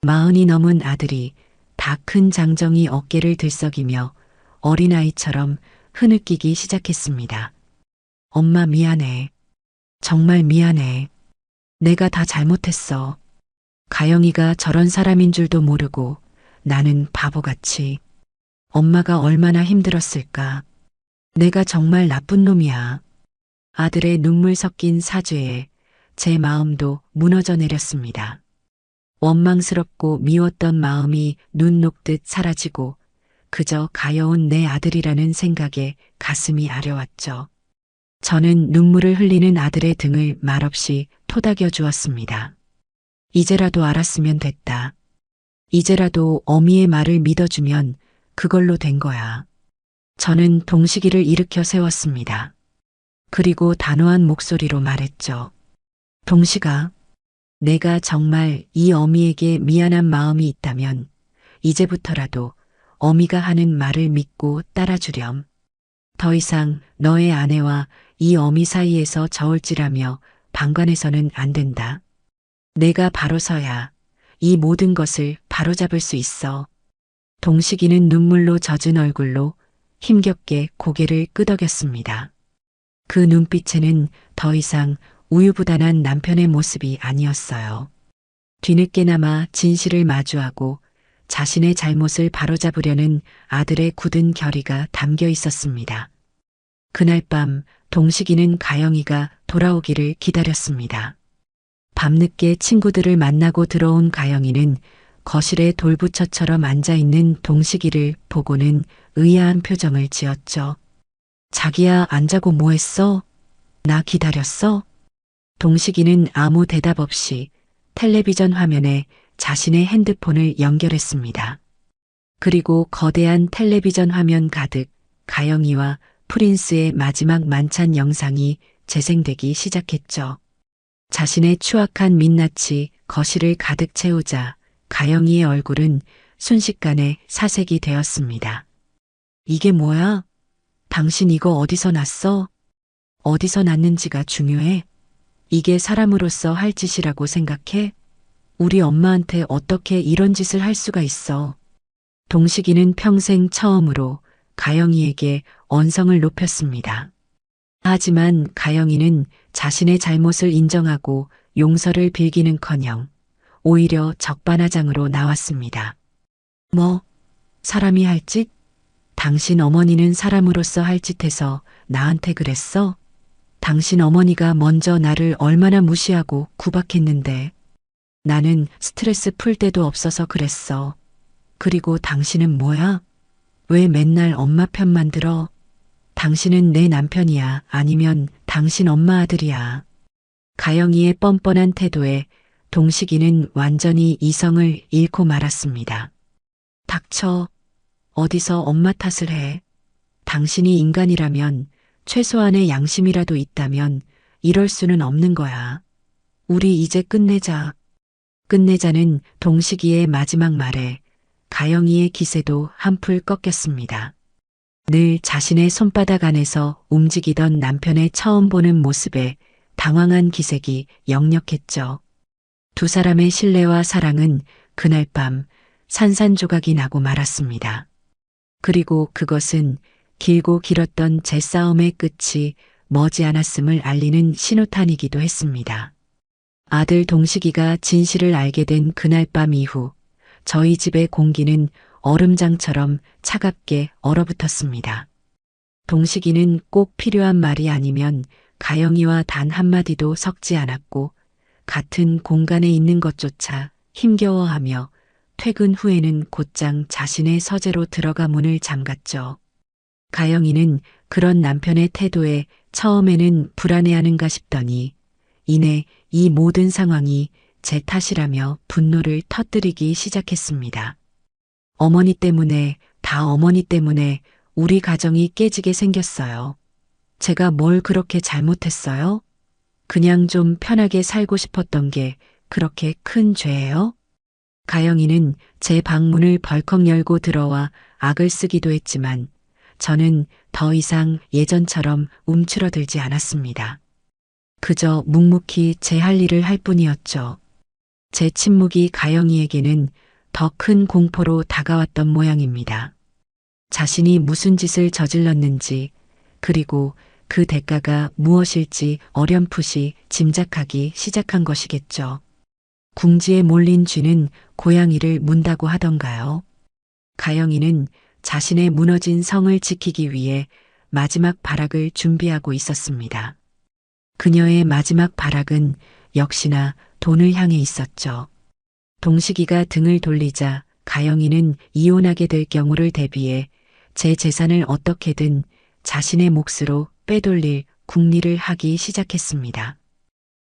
40이 넘은 아들이 다 큰 장정이 어깨를 들썩이며 어린아이처럼 흐느끼기 시작했습니다. 엄마 미안해. 정말 미안해. 내가 다 잘못했어. 가영이가 저런 사람인 줄도 모르고 나는 바보같이. 엄마가 얼마나 힘들었을까. 내가 정말 나쁜 놈이야. 아들의 눈물 섞인 사죄에 제 마음도 무너져 내렸습니다. 원망스럽고 미웠던 마음이 눈 녹듯 사라지고 그저 가여운 내 아들이라는 생각에 가슴이 아려왔죠. 저는 눈물을 흘리는 아들의 등을 말없이 토닥여 주었습니다. 이제라도 알았으면 됐다. 이제라도 어미의 말을 믿어주면 그걸로 된 거야. 저는 동식이를 일으켜 세웠습니다. 그리고 단호한 목소리로 말했죠. 동식아, 내가 정말 이 어미에게 미안한 마음이 있다면 이제부터라도 어미가 하는 말을 믿고 따라주렴. 더 이상 너의 아내와 이 어미 사이에서 저울질하며 방관해서는 안 된다. 내가 바로 서야 이 모든 것을 바로잡을 수 있어. 동식이는 눈물로 젖은 얼굴로 힘겹게 고개를 끄덕였습니다. 그 눈빛에는 더 이상 우유부단한 남편의 모습이 아니었어요. 뒤늦게나마 진실을 마주하고 자신의 잘못을 바로잡으려는 아들의 굳은 결의가 담겨 있었습니다. 그날 밤 동식이는 가영이가 돌아오기를 기다렸습니다. 밤늦게 친구들을 만나고 들어온 가영이는 거실에 돌부처처럼 앉아있는 동식이를 보고는 의아한 표정을 지었죠. 자기야, 안 자고 뭐 했어? 나 기다렸어? 동식이는 아무 대답 없이 텔레비전 화면에 자신의 핸드폰을 연결했습니다. 그리고 거대한 텔레비전 화면 가득 가영이와 프린스의 마지막 만찬 영상이 재생되기 시작했죠. 자신의 추악한 민낯이 거실을 가득 채우자 가영이의 얼굴은 순식간에 사색이 되었습니다. 이게 뭐야? 당신 이거 어디서 났어? 어디서 났는지가 중요해? 이게 사람으로서 할 짓이라고 생각해? 우리 엄마한테 어떻게 이런 짓을 할 수가 있어? 동식이는 평생 처음으로 가영이에게 언성을 높였습니다. 하지만 가영이는 자신의 잘못을 인정하고 용서를 빌기는커녕 오히려 적반하장으로 나왔습니다. 뭐, 사람이 할 짓? 당신 어머니는 사람으로서 할 짓해서 나한테 그랬어? 당신 어머니가 먼저 나를 얼마나 무시하고 구박했는데 나는 스트레스 풀 데도 없어서 그랬어. 그리고 당신은 뭐야? 왜 맨날 엄마 편만 들어? 당신은 내 남편이야, 아니면 당신 엄마 아들이야. 가영이의 뻔뻔한 태도에 동식이는 완전히 이성을 잃고 말았습니다. 닥쳐. 어디서 엄마 탓을 해. 당신이 인간이라면, 최소한의 양심이라도 있다면 이럴 수는 없는 거야. 우리 이제 끝내자. 끝내자는 동식이의 마지막 말에 가영이의 기세도 한풀 꺾였습니다. 늘 자신의 손바닥 안에서 움직이던 남편의 처음 보는 모습에 당황한 기색이 역력했죠. 두 사람의 신뢰와 사랑은 그날 밤 산산조각이 나고 말았습니다. 그리고 그것은 길고 길었던 제 싸움의 끝이 머지않았음을 알리는 신호탄이기도 했습니다. 아들 동식이가 진실을 알게 된 그날 밤 이후 저희 집의 공기는 얼음장처럼 차갑게 얼어붙었습니다. 동식이는 꼭 필요한 말이 아니면 가영이와 단 한마디도 섞지 않았고 같은 공간에 있는 것조차 힘겨워하며 퇴근 후에는 곧장 자신의 서재로 들어가 문을 잠갔죠. 가영이는 그런 남편의 태도에 처음에는 불안해하는가 싶더니 이내 이 모든 상황이 제 탓이라며 분노를 터뜨리기 시작했습니다. 어머니 때문에, 다 어머니 때문에 우리 가정이 깨지게 생겼어요. 제가 뭘 그렇게 잘못했어요? 그냥 좀 편하게 살고 싶었던 게 그렇게 큰 죄예요? 가영이는 제 방문을 벌컥 열고 들어와 악을 쓰기도 했지만 저는 더 이상 예전처럼 움츠러들지 않았습니다. 그저 묵묵히 제 할 일을 할 뿐이었죠. 제 침묵이 가영이에게는 더 큰 공포로 다가왔던 모양입니다. 자신이 무슨 짓을 저질렀는지, 그리고 그 대가가 무엇일지 어렴풋이 짐작하기 시작한 것이겠죠. 궁지에 몰린 쥐는 고양이를 문다고 하던가요. 가영이는 자신의 무너진 성을 지키기 위해 마지막 발악을 준비하고 있었습니다. 그녀의 마지막 발악은 역시나 돈을 향해 있었죠. 동식이가 등을 돌리자 가영이는 이혼하게 될 경우를 대비해 제 재산을 어떻게든 자신의 몫으로 빼돌릴 궁리를 하기 시작했습니다.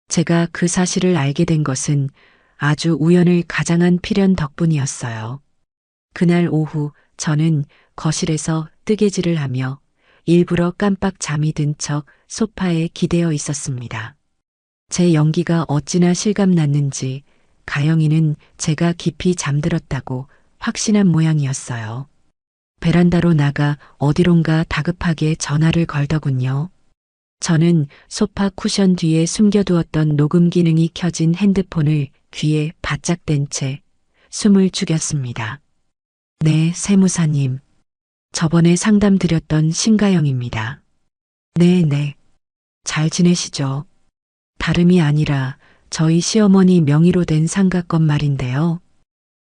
제가 그 사실을 알게 된 것은 아주 우연을 가장한 필연 덕분이었어요. 그날 오후 저는 거실에서 뜨개질을 하며 일부러 깜빡 잠이 든 척 소파에 기대어 있었습니다. 제 연기가 어찌나 실감났는지 가영이는 제가 깊이 잠들었다고 확신한 모양이었어요. 베란다로 나가 어디론가 다급하게 전화를 걸더군요. 저는 소파 쿠션 뒤에 숨겨두었던 녹음 기능이 켜진 핸드폰을 귀에 바짝 댄 채 숨을 죽였습니다. 네, 세무사님. 저번에 상담 드렸던 신가영입니다. 네. 잘 지내시죠? 다름이 아니라 저희 시어머니 명의로 된 상가건 말인데요.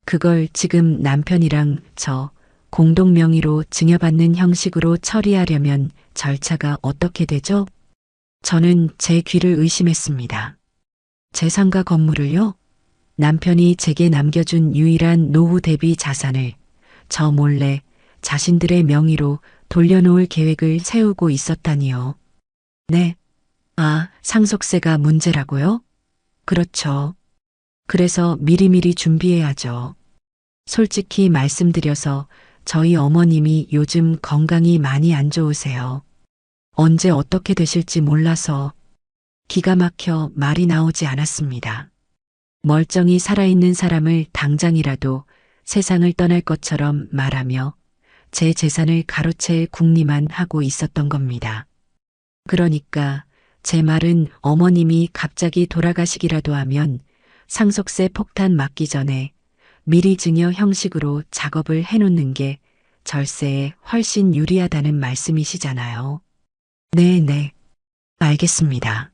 그걸 지금 남편이랑 저 공동 명의로 증여받는 형식으로 처리하려면 절차가 어떻게 되죠? 저는 제 귀를 의심했습니다. 제 상가 건물을요? 남편이 제게 남겨준 유일한 노후 대비 자산을 저 몰래 자신들의 명의로 돌려놓을 계획을 세우고 있었다니요. 네. 아, 상속세가 문제라고요? 그렇죠. 그래서 미리미리 준비해야죠. 솔직히 말씀드려서 저희 어머님이 요즘 건강이 많이 안 좋으세요. 언제 어떻게 되실지 몰라서 기가 막혀 말이 나오지 않았습니다. 멀쩡히 살아있는 사람을 당장이라도 세상을 떠날 것처럼 말하며 제 재산을 가로챌 궁리만 하고 있었던 겁니다. 그러니까 제 말은 어머님이 갑자기 돌아가시기라도 하면 상속세 폭탄 맞기 전에 미리 증여 형식으로 작업을 해놓는 게 절세에 훨씬 유리하다는 말씀이시잖아요. 네, 알겠습니다.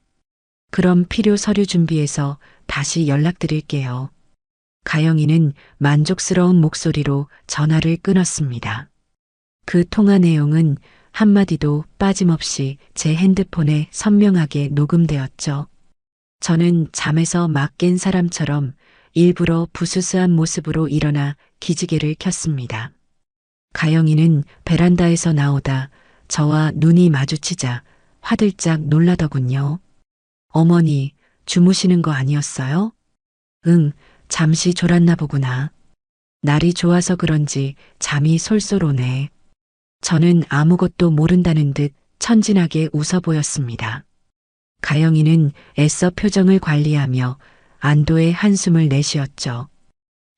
그럼 필요 서류 준비해서 다시 연락드릴게요. 가영이는 만족스러운 목소리로 전화를 끊었습니다. 그 통화 내용은 한마디도 빠짐없이 제 핸드폰에 선명하게 녹음되었죠. 저는 잠에서 막 깬 사람처럼 일부러 부스스한 모습으로 일어나 기지개를 켰습니다. 가영이는 베란다에서 나오다 저와 눈이 마주치자 화들짝 놀라더군요. 어머니, 주무시는 거 아니었어요? 응, 잠시 졸았나 보구나. 날이 좋아서 그런지 잠이 솔솔 오네. 저는 아무것도 모른다는 듯 천진하게 웃어 보였습니다. 가영이는 애써 표정을 관리하며 안도의 한숨을 내쉬었죠.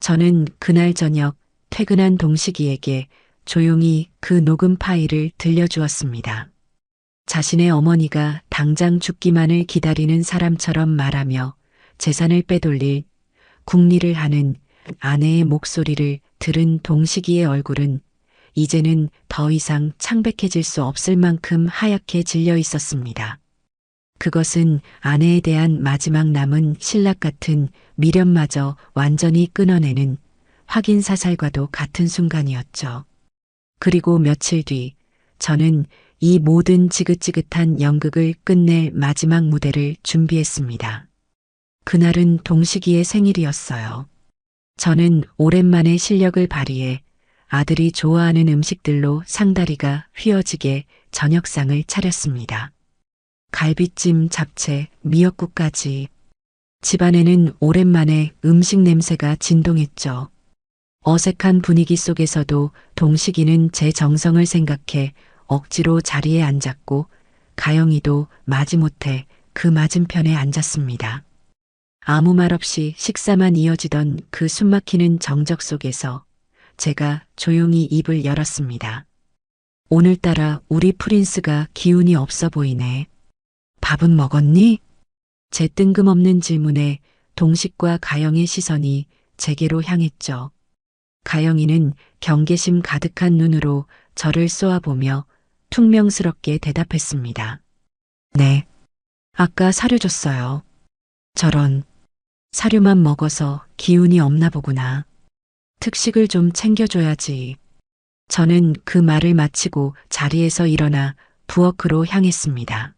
저는 그날 저녁 퇴근한 동식이에게 조용히 그 녹음 파일을 들려주었습니다. 자신의 어머니가 당장 죽기만을 기다리는 사람처럼 말하며 재산을 빼돌릴 궁리를 하는 아내의 목소리를 들은 동식이의 얼굴은 이제는 더 이상 창백해질 수 없을 만큼 하얗게 질려 있었습니다. 그것은 아내에 대한 마지막 남은 신락 같은 미련마저 완전히 끊어내는 확인 사살과도 같은 순간이었죠. 그리고 며칠 뒤 저는 이 모든 지긋지긋한 연극을 끝낼 마지막 무대를 준비했습니다. 그날은 동식이의 생일이었어요. 저는 오랜만에 실력을 발휘해 아들이 좋아하는 음식들로 상다리가 휘어지게 저녁상을 차렸습니다. 갈비찜, 잡채, 미역국까지. 집안에는 오랜만에 음식 냄새가 진동했죠. 어색한 분위기 속에서도 동식이는 제 정성을 생각해 억지로 자리에 앉았고 가영이도 마지못해 그 맞은편에 앉았습니다. 아무 말 없이 식사만 이어지던 그 숨막히는 정적 속에서 제가 조용히 입을 열었습니다. 오늘따라 우리 프린스가 기운이 없어 보이네. 밥은 먹었니? 제 뜬금없는 질문에 동식과 가영의 시선이 제게로 향했죠. 가영이는 경계심 가득한 눈으로 저를 쏘아보며 퉁명스럽게 대답했습니다. 네. 아까 사료 줬어요. 저런. 사료만 먹어서 기운이 없나 보구나. 특식을 좀 챙겨줘야지. 저는 그 말을 마치고 자리에서 일어나 부엌으로 향했습니다.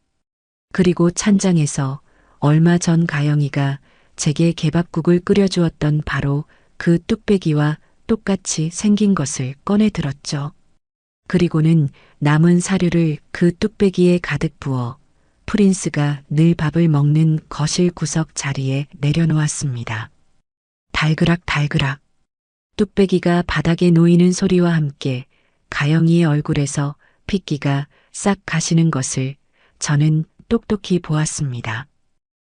그리고 찬장에서 얼마 전 가영이가 제게 개밥국을 끓여주었던 바로 그 뚝배기와 똑같이 생긴 것을 꺼내 들었죠. 그리고는 남은 사료를 그 뚝배기에 가득 부어 프린스가 늘 밥을 먹는 거실 구석 자리에 내려놓았습니다. 달그락. 뚝배기가 바닥에 놓이는 소리와 함께 가영이의 얼굴에서 핏기가 싹 가시는 것을 저는 똑똑히 보았습니다.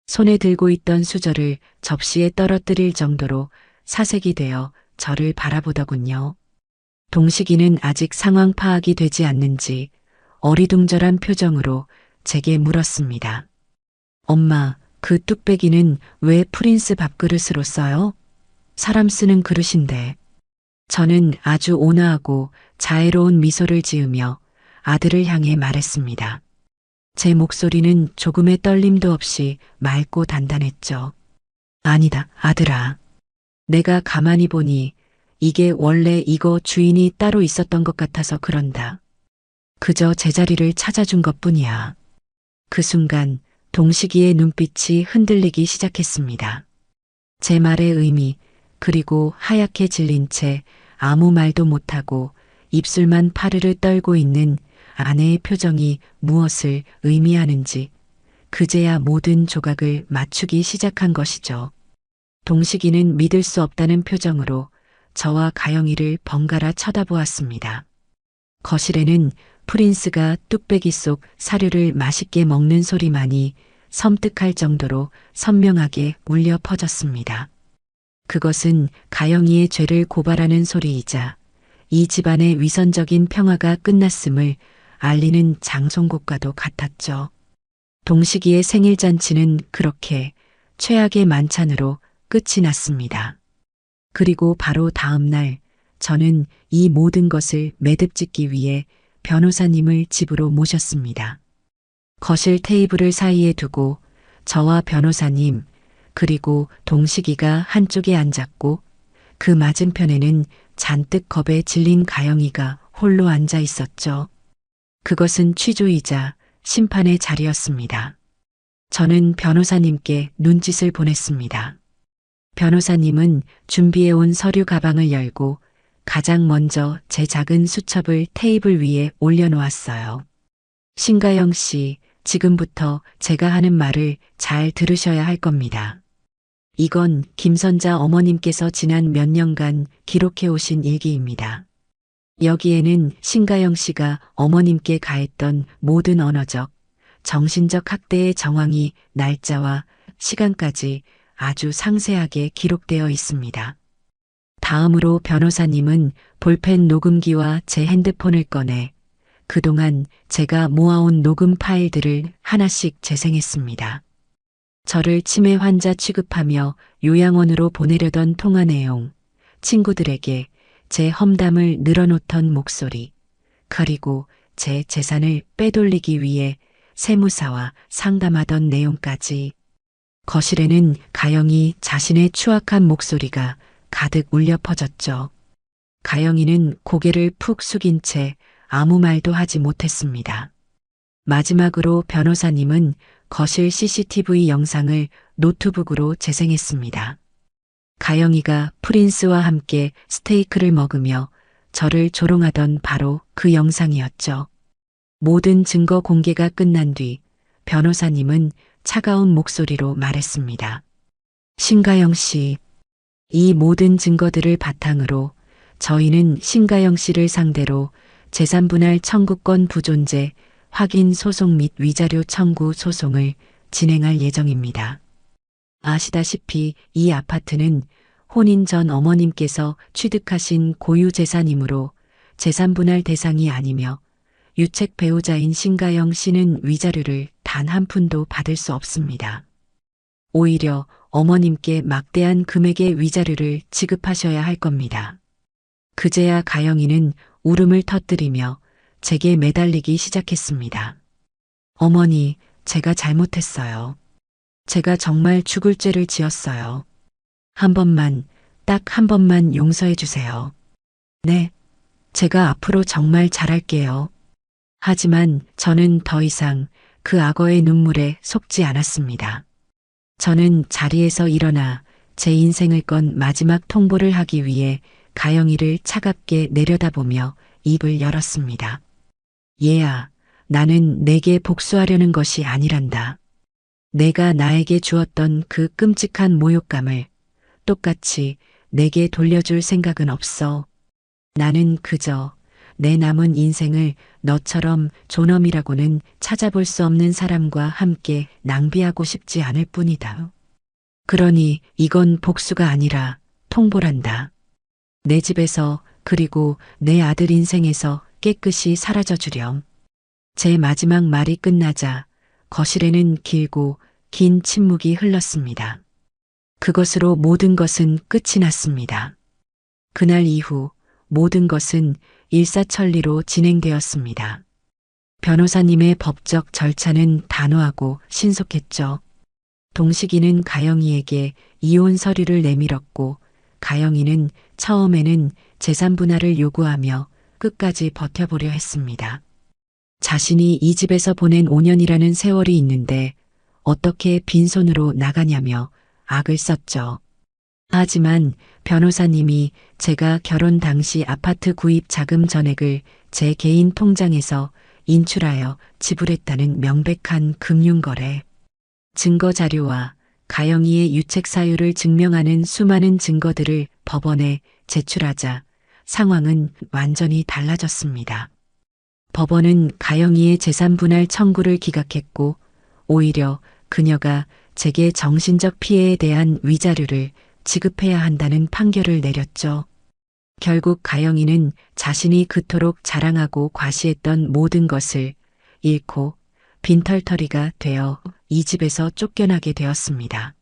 손에 들고 있던 수저를 접시에 떨어뜨릴 정도로 사색이 되어 저를 바라보더군요. 동식이는 아직 상황 파악이 되지 않는지 어리둥절한 표정으로 제게 물었습니다. 엄마, 그 뚝배기는 왜 프린스 밥그릇으로 써요? 사람 쓰는 그릇인데. 저는 아주 온화하고 자애로운 미소를 지으며 아들을 향해 말했습니다. 제 목소리는 조금의 떨림도 없이 맑고 단단했죠. 아니다, 아들아. 내가 가만히 보니 이게 원래 이거 주인이 따로 있었던 것 같아서 그런다. 그저 제자리를 찾아준 것뿐이야. 그 순간 동식이의 눈빛이 흔들리기 시작했습니다. 제 말의 의미, 그리고 하얗게 질린 채 아무 말도 못하고 입술만 파르르 떨고 있는 아내의 표정이 무엇을 의미하는지 그제야 모든 조각을 맞추기 시작한 것이죠. 동식이는 믿을 수 없다는 표정으로 저와 가영이를 번갈아 쳐다보았습니다. 거실에는 프린스가 뚝배기 속 사료를 맛있게 먹는 소리만이 섬뜩할 정도로 선명하게 울려 퍼졌습니다. 그것은 가영이의 죄를 고발하는 소리이자 이 집안의 위선적인 평화가 끝났음을 알리는 장송곡과도 같았죠. 동식이의 생일잔치는 그렇게 최악의 만찬으로 끝이 났습니다. 그리고 바로 다음 날 저는 이 모든 것을 매듭짓기 위해 변호사님을 집으로 모셨습니다. 거실 테이블을 사이에 두고 저와 변호사님 그리고 동식이가 한쪽에 앉았고 그 맞은편에는 잔뜩 겁에 질린 가영이가 홀로 앉아 있었죠. 그것은 취조이자 심판의 자리였습니다. 저는 변호사님께 눈짓을 보냈습니다. 변호사님은 준비해온 서류 가방을 열고 가장 먼저 제 작은 수첩을 테이블 위에 올려놓았어요. 신가영 씨, 지금부터 제가 하는 말을 잘 들으셔야 할 겁니다. 이건 김선자 어머님께서 지난 몇 년간 기록해 오신 일기입니다. 여기에는 신가영 씨가 어머님께 가했던 모든 언어적, 정신적 학대의 정황이 날짜와 시간까지 아주 상세하게 기록되어 있습니다. 다음으로 변호사님은 볼펜 녹음기와 제 핸드폰을 꺼내 그동안 제가 모아온 녹음 파일들을 하나씩 재생했습니다. 저를 치매 환자 취급하며 요양원으로 보내려던 통화 내용, 친구들에게 제 험담을 늘어놓던 목소리, 그리고 제 재산을 빼돌리기 위해 세무사와 상담하던 내용까지. 거실에는 가영이 자신의 추악한 목소리가 가득 울려 퍼졌죠. 가영이는 고개를 푹 숙인 채 아무 말도 하지 못했습니다. 마지막으로 변호사님은 거실 CCTV 영상을 노트북으로 재생했습니다. 가영이가 프린스와 함께 스테이크를 먹으며 저를 조롱하던 바로 그 영상이었죠. 모든 증거 공개가 끝난 뒤 변호사님은 차가운 목소리로 말했습니다. 신가영 씨, 이 모든 증거들을 바탕으로 저희는 신가영 씨를 상대로 재산분할 청구권 부존재 확인 소송 및 위자료 청구 소송을 진행할 예정입니다. 아시다시피 이 아파트는 혼인 전 어머님께서 취득하신 고유 재산이므로 재산분할 대상이 아니며 유책 배우자인 신가영 씨는 위자료를 단 한 푼도 받을 수 없습니다. 오히려 어머님께 막대한 금액의 위자료를 지급하셔야 할 겁니다. 그제야 가영이는 울음을 터뜨리며 제게 매달리기 시작했습니다. 어머니, 제가 잘못했어요. 제가 정말 죽을 죄를 지었어요. 한 번만, 딱 한 번만 용서해 주세요. 네, 제가 앞으로 정말 잘할게요. 하지만 저는 더 이상 그 악어의 눈물에 속지 않았습니다. 저는 자리에서 일어나 제 인생을 건 마지막 통보를 하기 위해 가영이를 차갑게 내려다보며 입을 열었습니다. 얘야, 나는 내게 복수하려는 것이 아니란다. 내가 나에게 주었던 그 끔찍한 모욕감을 똑같이 내게 돌려줄 생각은 없어. 나는 그저 내 남은 인생을 너처럼 존엄이라고는 찾아볼 수 없는 사람과 함께 낭비하고 싶지 않을 뿐이다. 그러니 이건 복수가 아니라 통보란다. 내 집에서 그리고 내 아들 인생에서 깨끗이 사라져 주렴. 제 마지막 말이 끝나자 거실에는 길고 긴 침묵이 흘렀습니다. 그것으로 모든 것은 끝이 났습니다. 그날 이후 모든 것은 일사천리로 진행되었습니다. 변호사님의 법적 절차는 단호하고 신속했죠. 동식이는 가영이에게 이혼 서류를 내밀었고 가영이는 처음에는 재산 분할을 요구하며 끝까지 버텨보려 했습니다. 자신이 이 집에서 보낸 5년이라는 세월이 있는데 어떻게 빈손으로 나가냐며 악을 썼죠. 하지만 변호사님이 제가 결혼 당시 아파트 구입 자금 전액을 제 개인 통장에서 인출하여 지불했다는 명백한 금융거래, 증거 자료와 가영이의 유책 사유를 증명하는 수많은 증거들을 법원에 제출하자 상황은 완전히 달라졌습니다. 법원은 가영이의 재산 분할 청구를 기각했고 오히려 그녀가 제게 정신적 피해에 대한 위자료를 지급해야 한다는 판결을 내렸죠. 결국 가영이는 자신이 그토록 자랑하고 과시했던 모든 것을 잃고 빈털터리가 되어 이 집에서 쫓겨나게 되었습니다.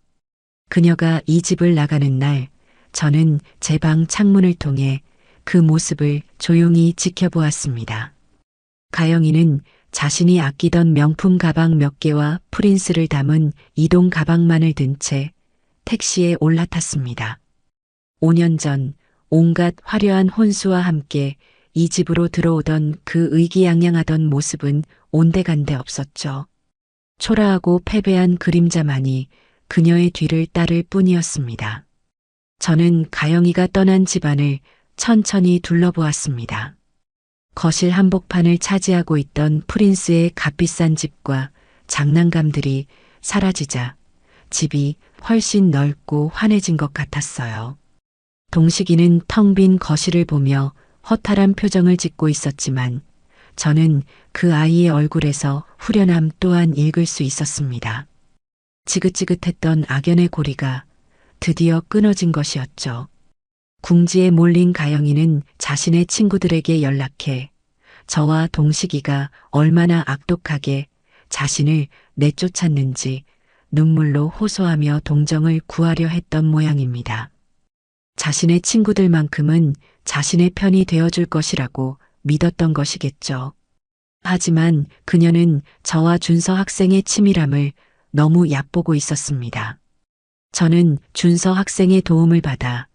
그녀가 이 집을 나가는 날 저는 제 방 창문을 통해 그 모습을 조용히 지켜보았습니다. 가영이는 자신이 아끼던 명품 가방 몇 개와 프린스를 담은 이동 가방만을 든 채 택시에 올라탔습니다. 5년 전 온갖 화려한 혼수와 함께 이 집으로 들어오던 그 의기양양하던 모습은 온데간데 없었죠. 초라하고 패배한 그림자만이 그녀의 뒤를 따를 뿐이었습니다. 저는 가영이가 떠난 집안을 천천히 둘러보았습니다. 거실 한복판을 차지하고 있던 프린스의 값비싼 집과 장난감들이 사라지자 집이 훨씬 넓고 환해진 것 같았어요. 동식이는 텅 빈 거실을 보며 허탈한 표정을 짓고 있었지만 저는 그 아이의 얼굴에서 후련함 또한 읽을 수 있었습니다. 지긋지긋했던 악연의 고리가 드디어 끊어진 것이었죠. 궁지에 몰린 가영이는 자신의 친구들에게 연락해 저와 동식이가 얼마나 악독하게 자신을 내쫓았는지 눈물로 호소하며 동정을 구하려 했던 모양입니다. 자신의 친구들만큼은 자신의 편이 되어줄 것이라고 믿었던 것이겠죠. 하지만 그녀는 저와 준서 학생의 치밀함을 너무 얕보고 있었습니다. 저는 준서 학생의 도움을 받아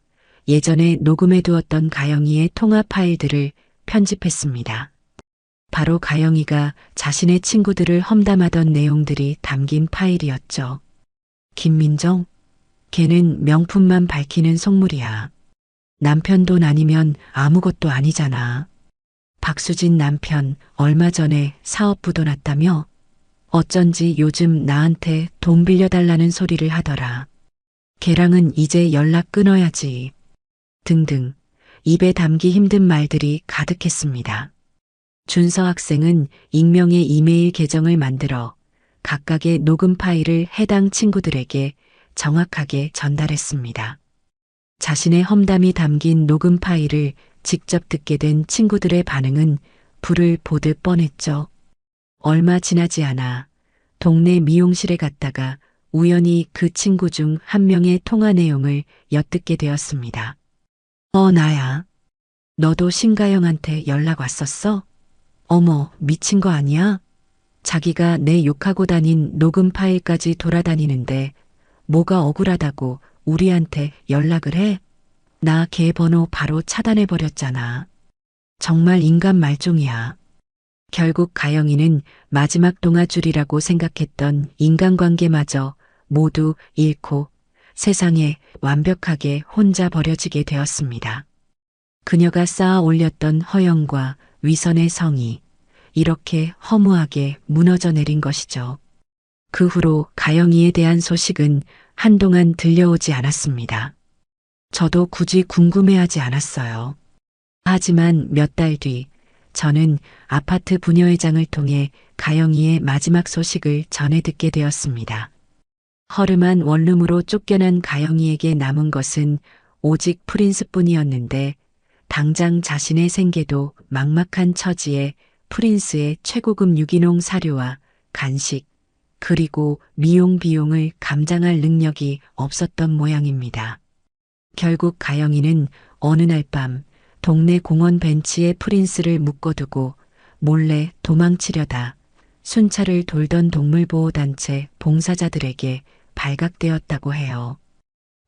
예전에 녹음해두었던 가영이의 통화 파일들을 편집했습니다. 바로 가영이가 자신의 친구들을 험담하던 내용들이 담긴 파일이었죠. 김민정? 걔는 명품만 밝히는 속물이야. 남편 돈 아니면 아무것도 아니잖아. 박수진 남편 얼마 전에 사업부도 났다며? 어쩐지 요즘 나한테 돈 빌려달라는 소리를 하더라. 걔랑은 이제 연락 끊어야지. 등등 입에 담기 힘든 말들이 가득했습니다. 준서 학생은 익명의 이메일 계정을 만들어 각각의 녹음 파일을 해당 친구들에게 정확하게 전달했습니다. 자신의 험담이 담긴 녹음 파일을 직접 듣게 된 친구들의 반응은 불을 보듯 뻔했죠. 얼마 지나지 않아 동네 미용실에 갔다가 우연히 그 친구 중 한 명의 통화 내용을 엿듣게 되었습니다. 나야. 너도 신가영한테 연락 왔었어? 어머, 미친 거 아니야? 자기가 내 욕하고 다닌 녹음 파일까지 돌아다니는데 뭐가 억울하다고 우리한테 연락을 해? 나 걔 번호 바로 차단해버렸잖아. 정말 인간 말종이야. 결국 가영이는 마지막 동아줄이라고 생각했던 인간관계마저 모두 잃고 세상에 완벽하게 혼자 버려지게 되었습니다. 그녀가 쌓아 올렸던 허영과 위선의 성이 이렇게 허무하게 무너져 내린 것이죠. 그 후로 가영이에 대한 소식은 한동안 들려오지 않았습니다. 저도 굳이 궁금해하지 않았어요. 하지만 몇 달 뒤 저는 아파트 부녀회장을 통해 가영이의 마지막 소식을 전해 듣게 되었습니다. 허름한 원룸으로 쫓겨난 가영이에게 남은 것은 오직 프린스뿐이었는데 당장 자신의 생계도 막막한 처지에 프린스의 최고급 유기농 사료와 간식 그리고 미용 비용을 감당할 능력이 없었던 모양입니다. 결국 가영이는 어느 날 밤 동네 공원 벤치에 프린스를 묶어두고 몰래 도망치려다 순찰을 돌던 동물보호단체 봉사자들에게 발각되었다고 해요.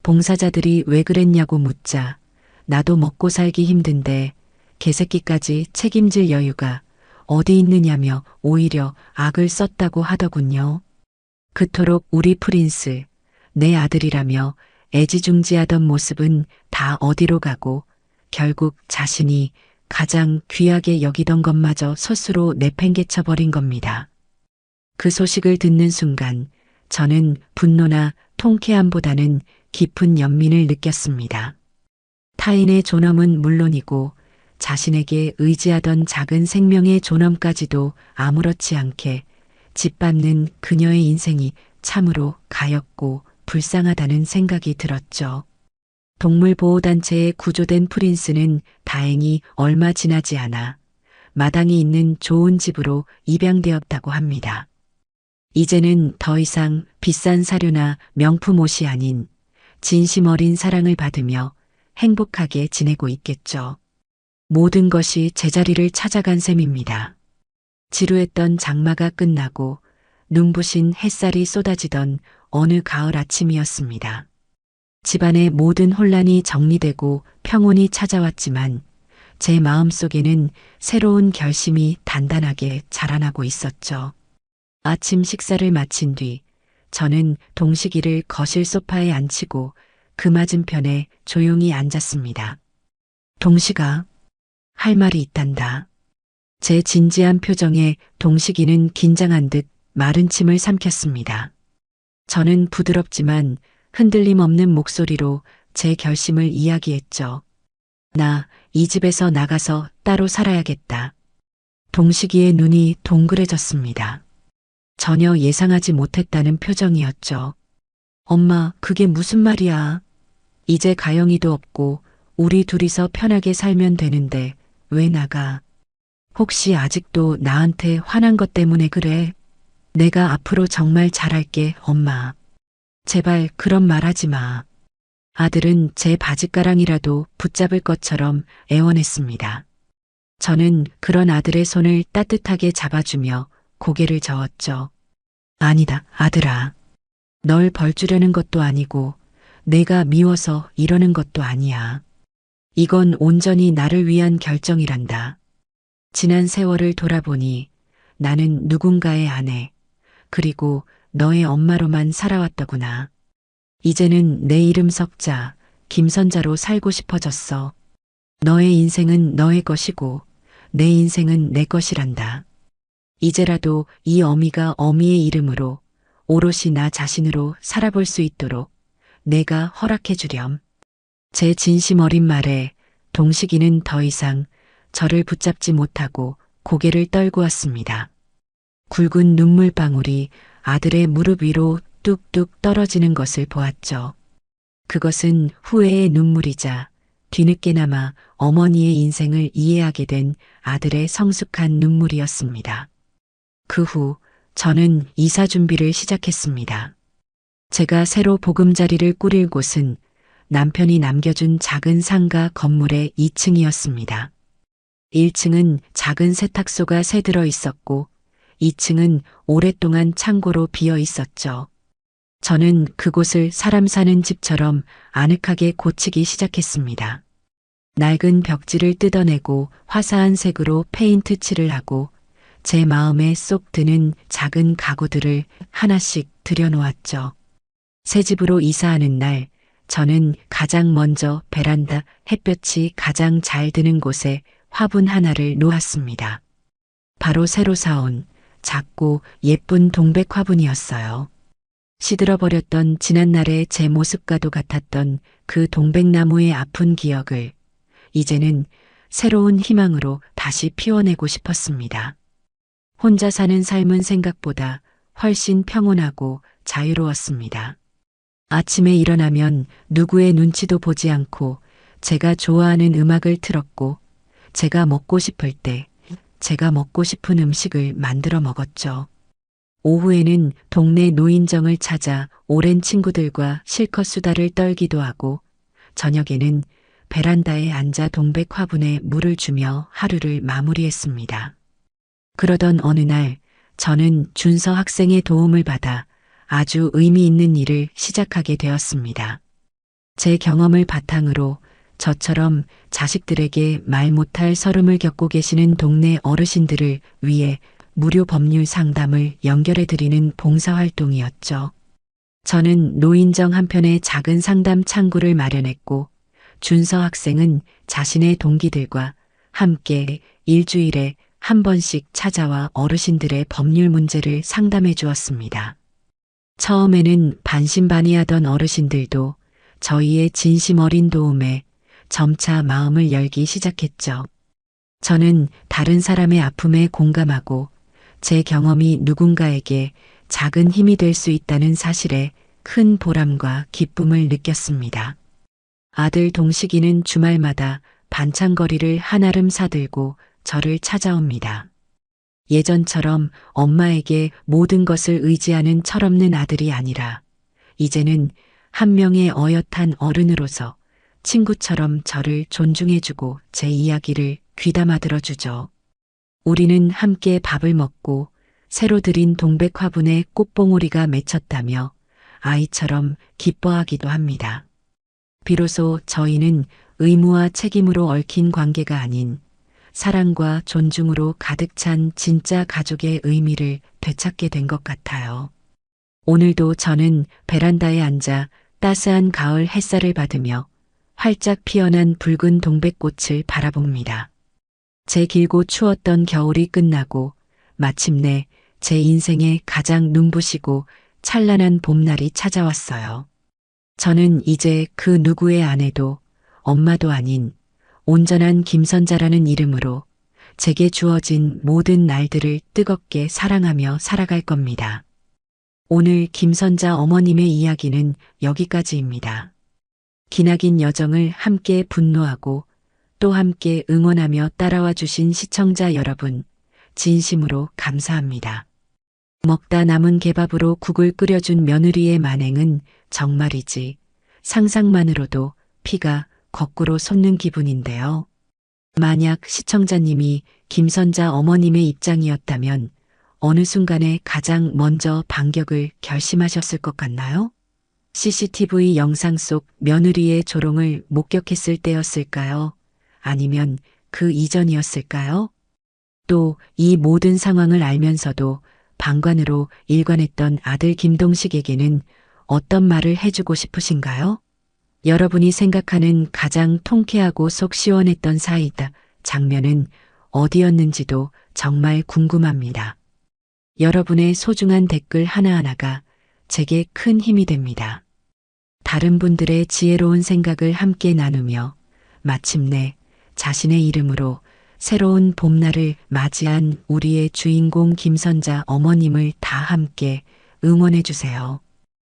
봉사자들이 왜 그랬냐고 묻자 나도 먹고 살기 힘든데 개새끼까지 책임질 여유가 어디 있느냐며 오히려 악을 썼다고 하더군요. 그토록 우리 프린스, 내 아들이라며 애지중지하던 모습은 다 어디로 가고 결국 자신이 가장 귀하게 여기던 것마저 스스로 내팽개쳐 버린 겁니다. 그 소식을 듣는 순간 저는 분노나 통쾌함보다는 깊은 연민을 느꼈습니다. 타인의 존엄은 물론이고 자신에게 의지하던 작은 생명의 존엄까지도 아무렇지 않게 짓밟는 그녀의 인생이 참으로 가엾고 불쌍하다는 생각이 들었죠. 동물보호단체에 구조된 프린스는 다행히 얼마 지나지 않아 마당이 있는 좋은 집으로 입양되었다고 합니다. 이제는 더 이상 비싼 사료나 명품 옷이 아닌 진심 어린 사랑을 받으며 행복하게 지내고 있겠죠. 모든 것이 제자리를 찾아간 셈입니다. 지루했던 장마가 끝나고 눈부신 햇살이 쏟아지던 어느 가을 아침이었습니다. 집안의 모든 혼란이 정리되고 평온이 찾아왔지만 제 마음속에는 새로운 결심이 단단하게 자라나고 있었죠. 아침 식사를 마친 뒤 저는 동식이를 거실 소파에 앉히고 그 맞은편에 조용히 앉았습니다. 동식아, 할 말이 있단다. 제 진지한 표정에 동식이는 긴장한 듯 마른 침을 삼켰습니다. 저는 부드럽지만 흔들림 없는 목소리로 제 결심을 이야기했죠. 나 이 집에서 나가서 따로 살아야겠다. 동식이의 눈이 동그래졌습니다. 전혀 예상하지 못했다는 표정이었죠. 엄마, 그게 무슨 말이야? 이제 가영이도 없고 우리 둘이서 편하게 살면 되는데 왜 나가? 혹시 아직도 나한테 화난 것 때문에 그래? 내가 앞으로 정말 잘할게, 엄마. 제발 그런 말 하지 마. 아들은 제 바짓가랑이라도 붙잡을 것처럼 애원했습니다. 저는 그런 아들의 손을 따뜻하게 잡아주며 고개를 저었죠. 아니다, 아들아. 널 벌주려는 것도 아니고 내가 미워서 이러는 것도 아니야. 이건 온전히 나를 위한 결정이란다. 지난 세월을 돌아보니 나는 누군가의 아내, 그리고 너의 엄마로만 살아왔더구나. 이제는 내 이름 석자, 김선자로 살고 싶어졌어. 너의 인생은 너의 것이고 내 인생은 내 것이란다. 이제라도 이 어미가 어미의 이름으로 오롯이 나 자신으로 살아볼 수 있도록 내가 허락해 주렴. 제 진심 어린 말에 동식이는 더 이상 저를 붙잡지 못하고 고개를 떨고 왔습니다. 굵은 눈물방울이 아들의 무릎 위로 뚝뚝 떨어지는 것을 보았죠. 그것은 후회의 눈물이자 뒤늦게나마 어머니의 인생을 이해하게 된 아들의 성숙한 눈물이었습니다. 그 후 저는 이사 준비를 시작했습니다. 제가 새로 보금자리를 꾸릴 곳은 남편이 남겨준 작은 상가 건물의 2층이었습니다. 1층은 작은 세탁소가 새 들어 있었고 2층은 오랫동안 창고로 비어 있었죠. 저는 그곳을 사람 사는 집처럼 아늑하게 고치기 시작했습니다. 낡은 벽지를 뜯어내고 화사한 색으로 페인트 칠을 하고 제 마음에 쏙 드는 작은 가구들을 하나씩 들여놓았죠. 새 집으로 이사하는 날 저는 가장 먼저 베란다 햇볕이 가장 잘 드는 곳에 화분 하나를 놓았습니다. 바로 새로 사온 작고 예쁜 동백 화분이었어요. 시들어버렸던 지난날의 제 모습과도 같았던 그 동백나무의 아픈 기억을 이제는 새로운 희망으로 다시 피워내고 싶었습니다. 혼자 사는 삶은 생각보다 훨씬 평온하고 자유로웠습니다. 아침에 일어나면 누구의 눈치도 보지 않고 제가 좋아하는 음악을 틀었고 제가 먹고 싶을 때 제가 먹고 싶은 음식을 만들어 먹었죠. 오후에는 동네 노인정을 찾아 오랜 친구들과 실컷 수다를 떨기도 하고 저녁에는 베란다에 앉아 동백 화분에 물을 주며 하루를 마무리했습니다. 그러던 어느 날 저는 준서 학생의 도움을 받아 아주 의미 있는 일을 시작하게 되었습니다. 제 경험을 바탕으로 저처럼 자식들에게 말 못할 서름을 겪고 계시는 동네 어르신들을 위해 무료 법률 상담을 연결해 드리는 봉사활동이었죠. 저는 노인정 한편에 작은 상담 창구를 마련했고 준서 학생은 자신의 동기들과 함께 일주일에 한 번씩 찾아와 어르신들의 법률 문제를 상담해 주었습니다. 처음에는 반신반의하던 어르신들도 저희의 진심 어린 도움에 점차 마음을 열기 시작했죠. 저는 다른 사람의 아픔에 공감하고 제 경험이 누군가에게 작은 힘이 될 수 있다는 사실에 큰 보람과 기쁨을 느꼈습니다. 아들 동식이는 주말마다 반찬거리를 한아름 사들고 저를 찾아옵니다. 예전처럼 엄마에게 모든 것을 의지하는 철없는 아들이 아니라 이제는 한 명의 어엿한 어른으로서 친구처럼 저를 존중해주고 제 이야기를 귀담아 들어주죠. 우리는 함께 밥을 먹고 새로 들인 동백 화분에 꽃봉오리가 맺혔다며 아이처럼 기뻐하기도 합니다. 비로소 저희는 의무와 책임으로 얽힌 관계가 아닌 사랑과 존중으로 가득 찬 진짜 가족의 의미를 되찾게 된 것 같아요. 오늘도 저는 베란다에 앉아 따스한 가을 햇살을 받으며 활짝 피어난 붉은 동백꽃을 바라봅니다. 제 길고 추웠던 겨울이 끝나고 마침내 제 인생의 가장 눈부시고 찬란한 봄날이 찾아왔어요. 저는 이제 그 누구의 아내도 엄마도 아닌 온전한 김선자라는 이름으로 제게 주어진 모든 날들을 뜨겁게 사랑하며 살아갈 겁니다. 오늘 김선자 어머님의 이야기는 여기까지입니다. 기나긴 여정을 함께 분노하고 또 함께 응원하며 따라와 주신 시청자 여러분, 진심으로 감사합니다. 먹다 남은 개밥으로 국을 끓여준 며느리의 만행은 정말이지 상상만으로도 피가 거꾸로 솟는 기분인데요. 만약 시청자님이 김선자 어머님의 입장이었다면 어느 순간에 가장 먼저 반격을 결심하셨을 것 같나요? CCTV 영상 속 며느리의 조롱을 목격했을 때였을까요? 아니면 그 이전이었을까요? 또 이 모든 상황을 알면서도 방관으로 일관했던 아들 김동식에게는 어떤 말을 해주고 싶으신가요? 여러분이 생각하는 가장 통쾌하고 속 시원했던 사이다 장면은 어디였는지도 정말 궁금합니다. 여러분의 소중한 댓글 하나하나가 제게 큰 힘이 됩니다. 다른 분들의 지혜로운 생각을 함께 나누며 마침내 자신의 이름으로 새로운 봄날을 맞이한 우리의 주인공 김선자 어머님을 다 함께 응원해 주세요.